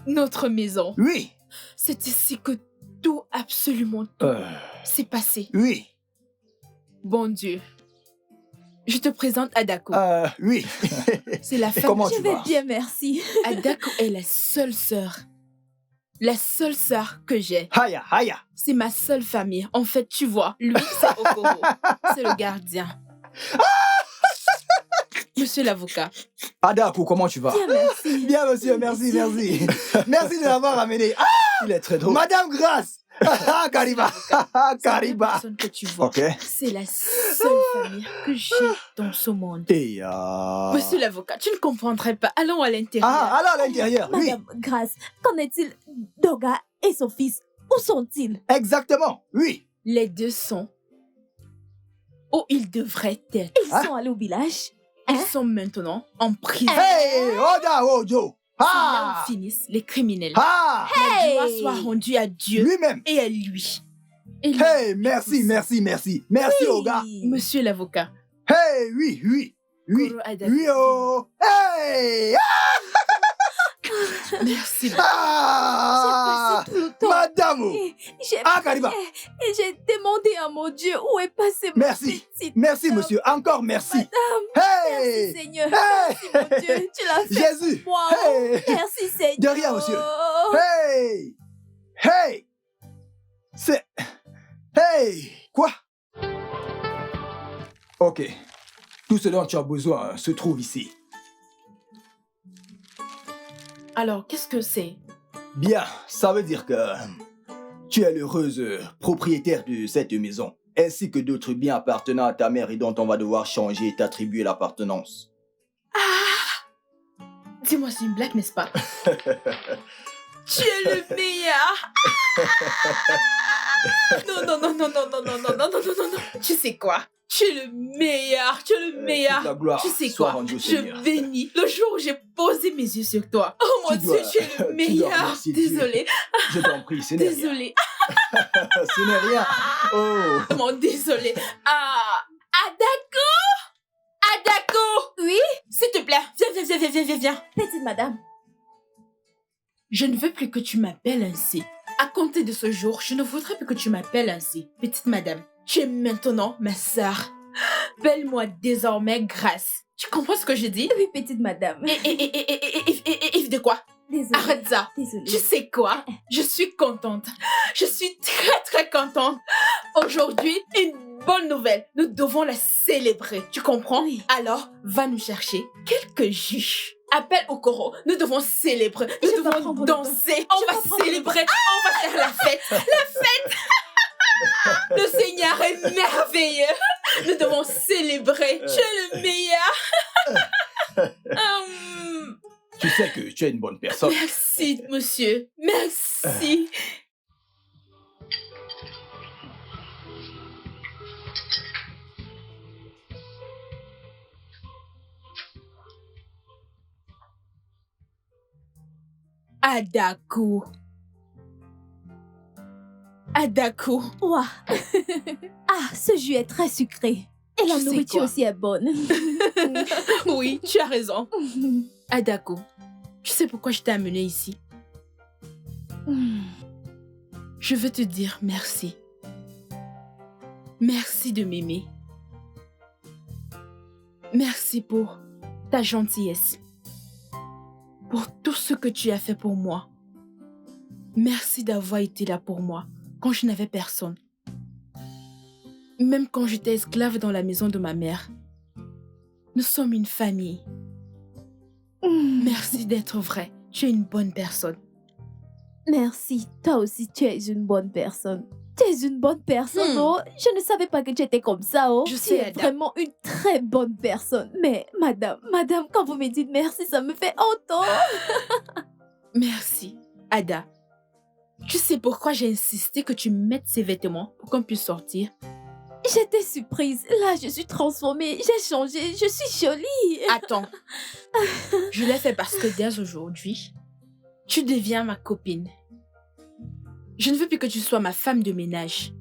notre maison. Oui. C'est ici que tout, absolument tout, s'est passé. Oui. Bon Dieu. Je te présente Adako. Oui. C'est la femme. Comment Je tu vais vas? bien, merci. Adako est la seule sœur. La seule sœur que j'ai. Haya, haya. C'est ma seule famille. En fait, tu vois, lui, c'est Okoro. C'est le gardien. Monsieur l'avocat. Adaku, comment tu vas? Bien, merci. Bien, monsieur, merci, merci. Merci de l'avoir amené. Ah, il est très drôle. Madame Grace. Ah, Kariba. Ah, Kariba. La personne que tu vois, Ok. c'est la seule famille que j'ai dans ce monde. Et Monsieur l'avocat, tu ne comprendrais pas. Allons à l'intérieur. Ah, alors à l'intérieur, oui. Madame Grace, qu'en est-il d'Oga et son fils? Où sont-ils? Exactement, oui. Les deux sont où ils devraient être. Ils sont allés au village. Ils sont maintenant en prison. Hey, Oda Ojo. C'est là Ah. où finissent les criminels. Ah. La gloire soit rendue à Dieu Lui-même. et à lui. Et lui. Hey, merci, merci, merci. Merci, Oga. Monsieur l'avocat. Hey, oui, oui. Oui. Koro Adaku. Oui, oh. Hey. Merci. Ah. J'ai passé tout le temps. Madame. Et j'ai Ah, Kariba. prié et j'ai demandé à mon Dieu où est passée ma Merci. petite Merci, madame. monsieur. Encore merci. Madame, Hey. merci Seigneur. Hey. Merci mon Dieu. Tu l'as fait Jésus. pour moi. Hey. Merci Seigneur. De rien, monsieur. Hey. Hey. C'est... Hey. Quoi? Ok. Tout ce dont tu as besoin se trouve ici. Alors, qu'est-ce que c'est? Bien, ça veut dire que tu es l'heureuse propriétaire de cette maison, ainsi que d'autres biens appartenant à ta mère et dont on va devoir changer et t'attribuer l'appartenance. Ah! Dis-moi, c'est une blague, n'est-ce pas? Tu es le meilleur! Non, non, non, non, non, non, non, non, non, non, non, non, non. Tu sais quoi? Tu es le meilleur, tu es le meilleur. toute la gloire Tu sais soit quoi? rendue au Je Seigneur. bénis le jour où j'ai posé mes yeux sur toi. Oh mon Tu Dieu, dois- tu es le tu dois meilleur. remercier Dieu. Désolée, Je t'en prie, ce n'est rien. désolée. Ce n'est rien. Oh. Vraiment désolée. Ah, Adako! te plaît, viens. Petite madame. Je ne veux plus que tu m'appelles ainsi. À compter de ce jour, je ne voudrais plus que tu m'appelles ainsi. Petite madame, tu es maintenant ma sœur. Appelle-moi désormais Grâce. Tu comprends ce que je dis? Oui, petite madame. Et de quoi? Désolée. Arrête ça. Désolée. Tu sais quoi? Je suis contente. Je suis très contente. Aujourd'hui, une bonne nouvelle. Nous devons la célébrer. Tu comprends? Oui. Alors, va nous chercher quelques jus. Appelle Okoro. Nous devons célébrer. Nous Je vais devons prendre le danser. bain. On Je va vais prendre le célébrer. On va faire la fête. La fête. Le Seigneur est merveilleux. Nous devons célébrer. Tu es le meilleur. Tu sais que tu es une bonne personne. Merci, monsieur. Merci. Adaku. Adaku. Ouah. Ah, ce jus est très sucré. Et la Tu sais nourriture quoi? aussi est bonne. Oui, tu as raison. Adaku, tu sais pourquoi je t'ai amené ici? Je veux te dire merci. Merci de m'aimer. Merci pour ta gentillesse. Pour tout ce que tu as fait pour moi. Merci d'avoir été là pour moi quand je n'avais personne. Même quand j'étais esclave dans la maison de ma mère. Nous sommes une famille. Merci d'être vrai. Tu es une bonne personne. Merci. Toi aussi, tu es une bonne personne. Tu es une bonne personne, oh. Je ne savais pas que tu étais comme ça, oh. Je Tu sais, es Ada. vraiment une très bonne personne. Mais, madame, quand vous me dites merci, ça me fait honte, oh. Merci, Ada. Tu sais pourquoi j'ai insisté que tu mettes ces vêtements pour qu'on puisse sortir? J'étais surprise. Là, je suis transformée. J'ai changé. Je suis jolie. Attends. Je l'ai fait parce que dès aujourd'hui, tu deviens ma copine. Je ne veux plus que tu sois ma femme de ménage.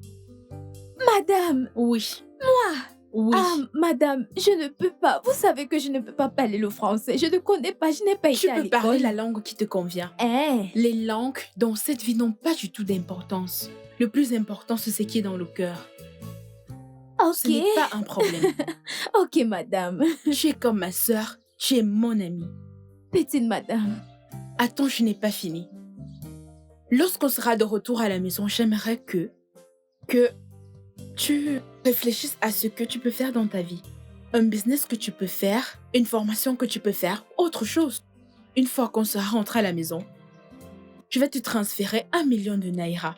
Madame. Oui. Moi. Oui. Ah, madame, je ne peux pas. Vous savez que je ne peux pas parler le français. Je ne connais pas. Je n'ai pas Tu été à peux l'école. parler la langue qui te convient. Hein? Les langues dans cette vie n'ont pas du tout d'importance. Le plus important, c'est ce qui est dans le cœur. Ce Ok. n'est pas un problème. Ok, madame. Tu es comme ma sœur, tu es mon amie. Petite madame. Attends, je n'ai pas fini. Lorsqu'on sera de retour à la maison, j'aimerais que tu réfléchisses à ce que tu peux faire dans ta vie. Un business que tu peux faire, une formation que tu peux faire, autre chose. Une fois qu'on sera rentré à la maison, je vais te transférer 1 million de naira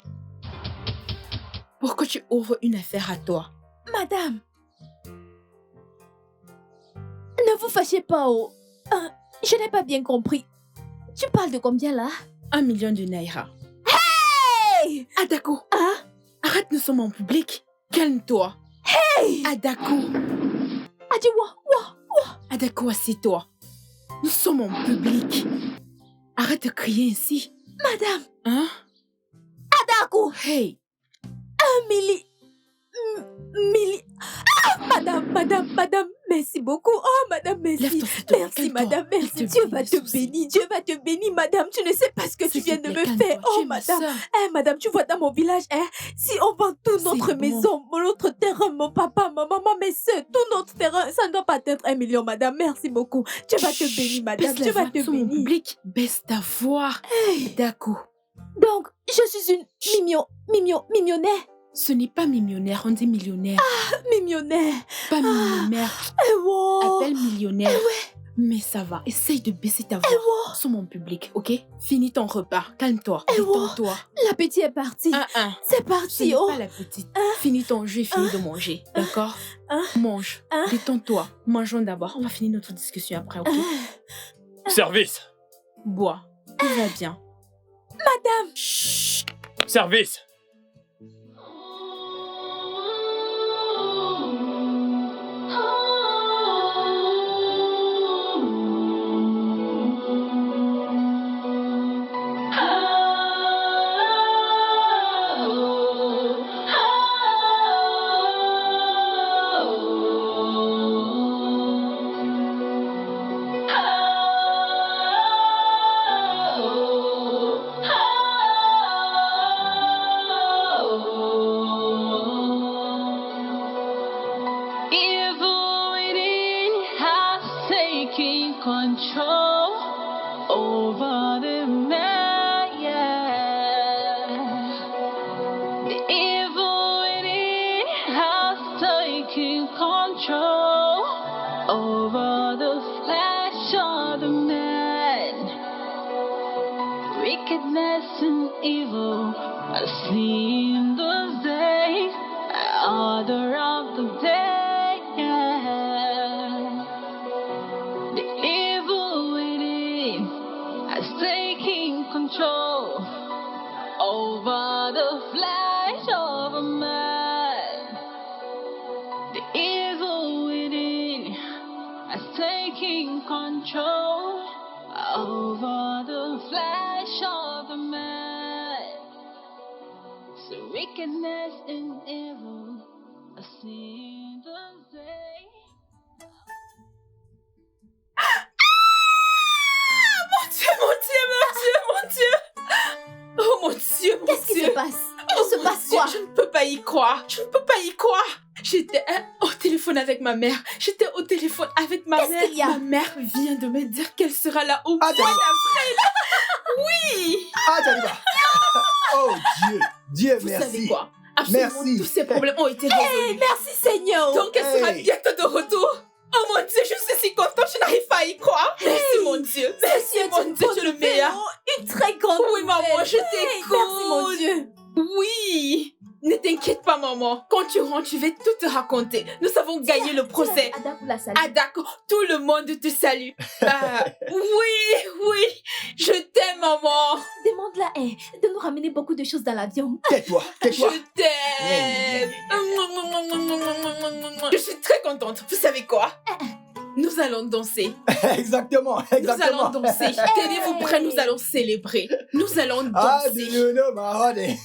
pour que tu ouvres une affaire à toi. Madame. Ne vous fâchez pas, oh. Je n'ai pas bien compris. Tu parles de combien là? 1 million de naira. Hey! Adako, Hein? arrête, nous sommes en public. Calme-toi. Hey! Adako, Adi, Adako, assieds-toi. Nous sommes en public. Arrête de crier ainsi. Madame. Hein? Adaku. Hey, 1 milli. Ah, madame, merci beaucoup. Oh, madame, merci. lève-toi, s'il te plaît, Merci, calme-toi. madame, merci. Il te Dieu bénit, va te souci. bénir, Dieu va te bénir, madame. Tu ne sais pas ce que tu S'il te viens de plaît, me calme-toi. faire. Tu Oh, es ma madame. sœur. Madame, tu vois dans mon village, si on vend toute C'est notre bon. maison, notre terrain, mon papa, ma maman, mes soeurs, tout notre terrain, ça ne doit pas être 1 million, madame. Merci beaucoup. Dieu va te bénir, madame. Baisse la Dieu va voix, te nous sommes en bénir. public. Baisse ta voix. Adako, Donc, je suis une millionnaire. ce n'est pas millionnaire, on dit millionnaire. Millionnaire. Pas millionnaire. Eh, wow. Appelle millionnaire. Mais ça va, essaye de baisser ta voix. Nous sommes en public, ok? Finis ton repas, calme-toi, détends-toi. L'appétit est parti. C'est Ce parti, n'est oh. pas la petite. Finis ton jus et finis de manger, d'accord? Mange, détends-toi. Mangeons d'abord, on va finir notre discussion après, ok? Service! Bois, tout va bien. Madame. Chut! Service! control over the man, yeah. The evil within has taken control over the flesh of the man. Wickedness and evil are seen those days, order of the day, yeah. The evil within has taken control over the flesh of a man. The evil within has taken control over the flesh of a man. So wickedness and evil are seen the day. Mon Dieu, mon Dieu, mon Dieu, mon Dieu. Oh mon Dieu, mon Qu'est-ce qui Dieu. se passe? Oh Il se mon passe Dieu, quoi? je ne peux pas y croire. Je ne peux pas y croire. J'étais au téléphone avec ma mère. J'étais au téléphone avec ma Qu'est-ce mère. qu'il y a? Ma mère vient de me dire qu'elle sera là au Ah, mois d'avril. Oui. Ah, Jaliba. Oh Dieu. Dieu, Vous merci. savez quoi? Absolument Merci. tous ces problèmes ont été résolus. Hey, merci Seigneur. Donc elle sera Hey. bientôt de retour. Oh mon Dieu, je suis si contente, je n'arrive pas à y croire. Merci mon Dieu. Merci mon Dieu, tu es le meilleur. Une très grande Oui maman, nouvelle. je Hey, t'écoute. merci mon Dieu. Oui. Ne t'inquiète pas maman. Quand tu rentres, je vais tout te raconter. Nous avons gagné le procès. Ada pour la salle. Ah d'accord, tout le monde te salue. Oui, je t'aime maman. Demande-la de nous ramener beaucoup de choses dans l'avion. Tais-toi, tais-toi. Je t'aime. Je suis très contente. Vous savez quoi? Nous allons danser. Exactement, Nous exactement. allons danser. Tenez-vous prêts, nous allons célébrer. Nous allons Ah, danser. Bruno Mahone.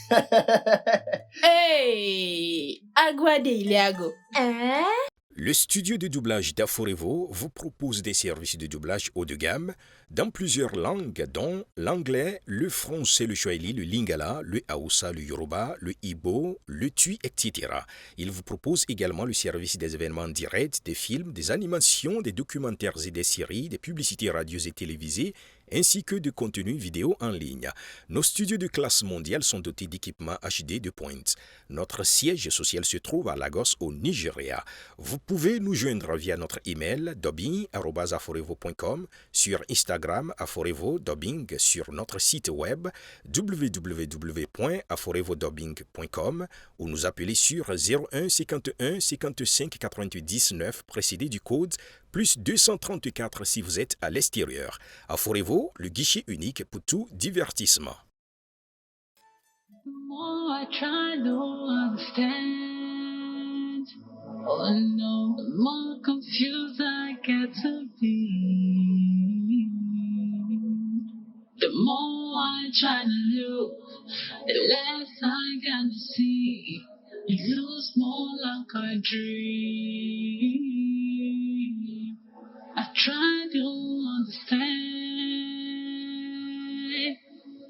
Hey, Aguade Ileago. Hein? Le studio de doublage d'Aforevo vous propose des services de doublage haut de gamme dans plusieurs langues, dont l'anglais, le français, le swahili, le lingala, le haoussa, le yoruba, le ibo, le tui, etc. Il vous propose également le service des événements directs, des films, des animations, des documentaires et des séries, des publicités radios et télévisées, ainsi que de contenus vidéo en ligne. Nos studios de classe mondiale sont dotés d'équipements HD de pointe. Notre siège social se trouve à Lagos, au Nigeria. Vous pouvez nous joindre via notre email dubbing@aforevo.com, sur Instagram Aforevo Dubbing, sur notre site web www.aforevodubbing.com ou nous appeler sur 01 51 55 88 19 précédé du code plus 234 si vous êtes à l'extérieur. Aforevo, le guichet unique pour tout divertissement. The more I try to understand, oh no, the more confused I get to be. The more I try to look, the less I can see. It feels more like a dream. I try to understand.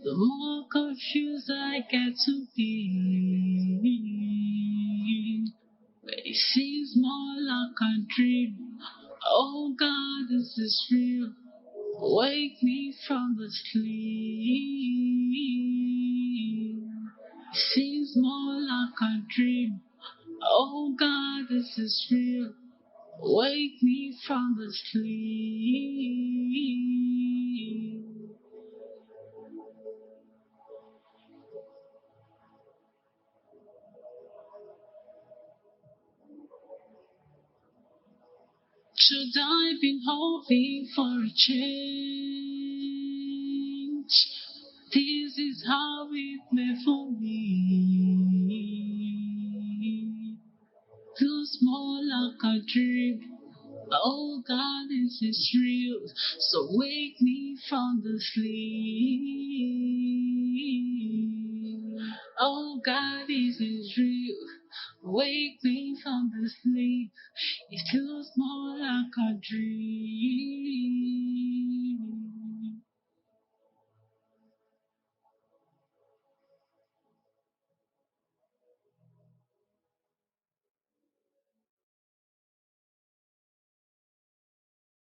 The more confused I get to be. But it seems more like a dream. Oh God, this is real. Wake me from the sleep. It seems more like a dream. Oh God, this is real. Wake me from the sleep. Should I been hoping for a change? This is how it may for me. Feels more like a dream. Oh God, this is real. So wake me from the sleep. Oh God, this is real. Wake me from the sleep. It feels more like a dream.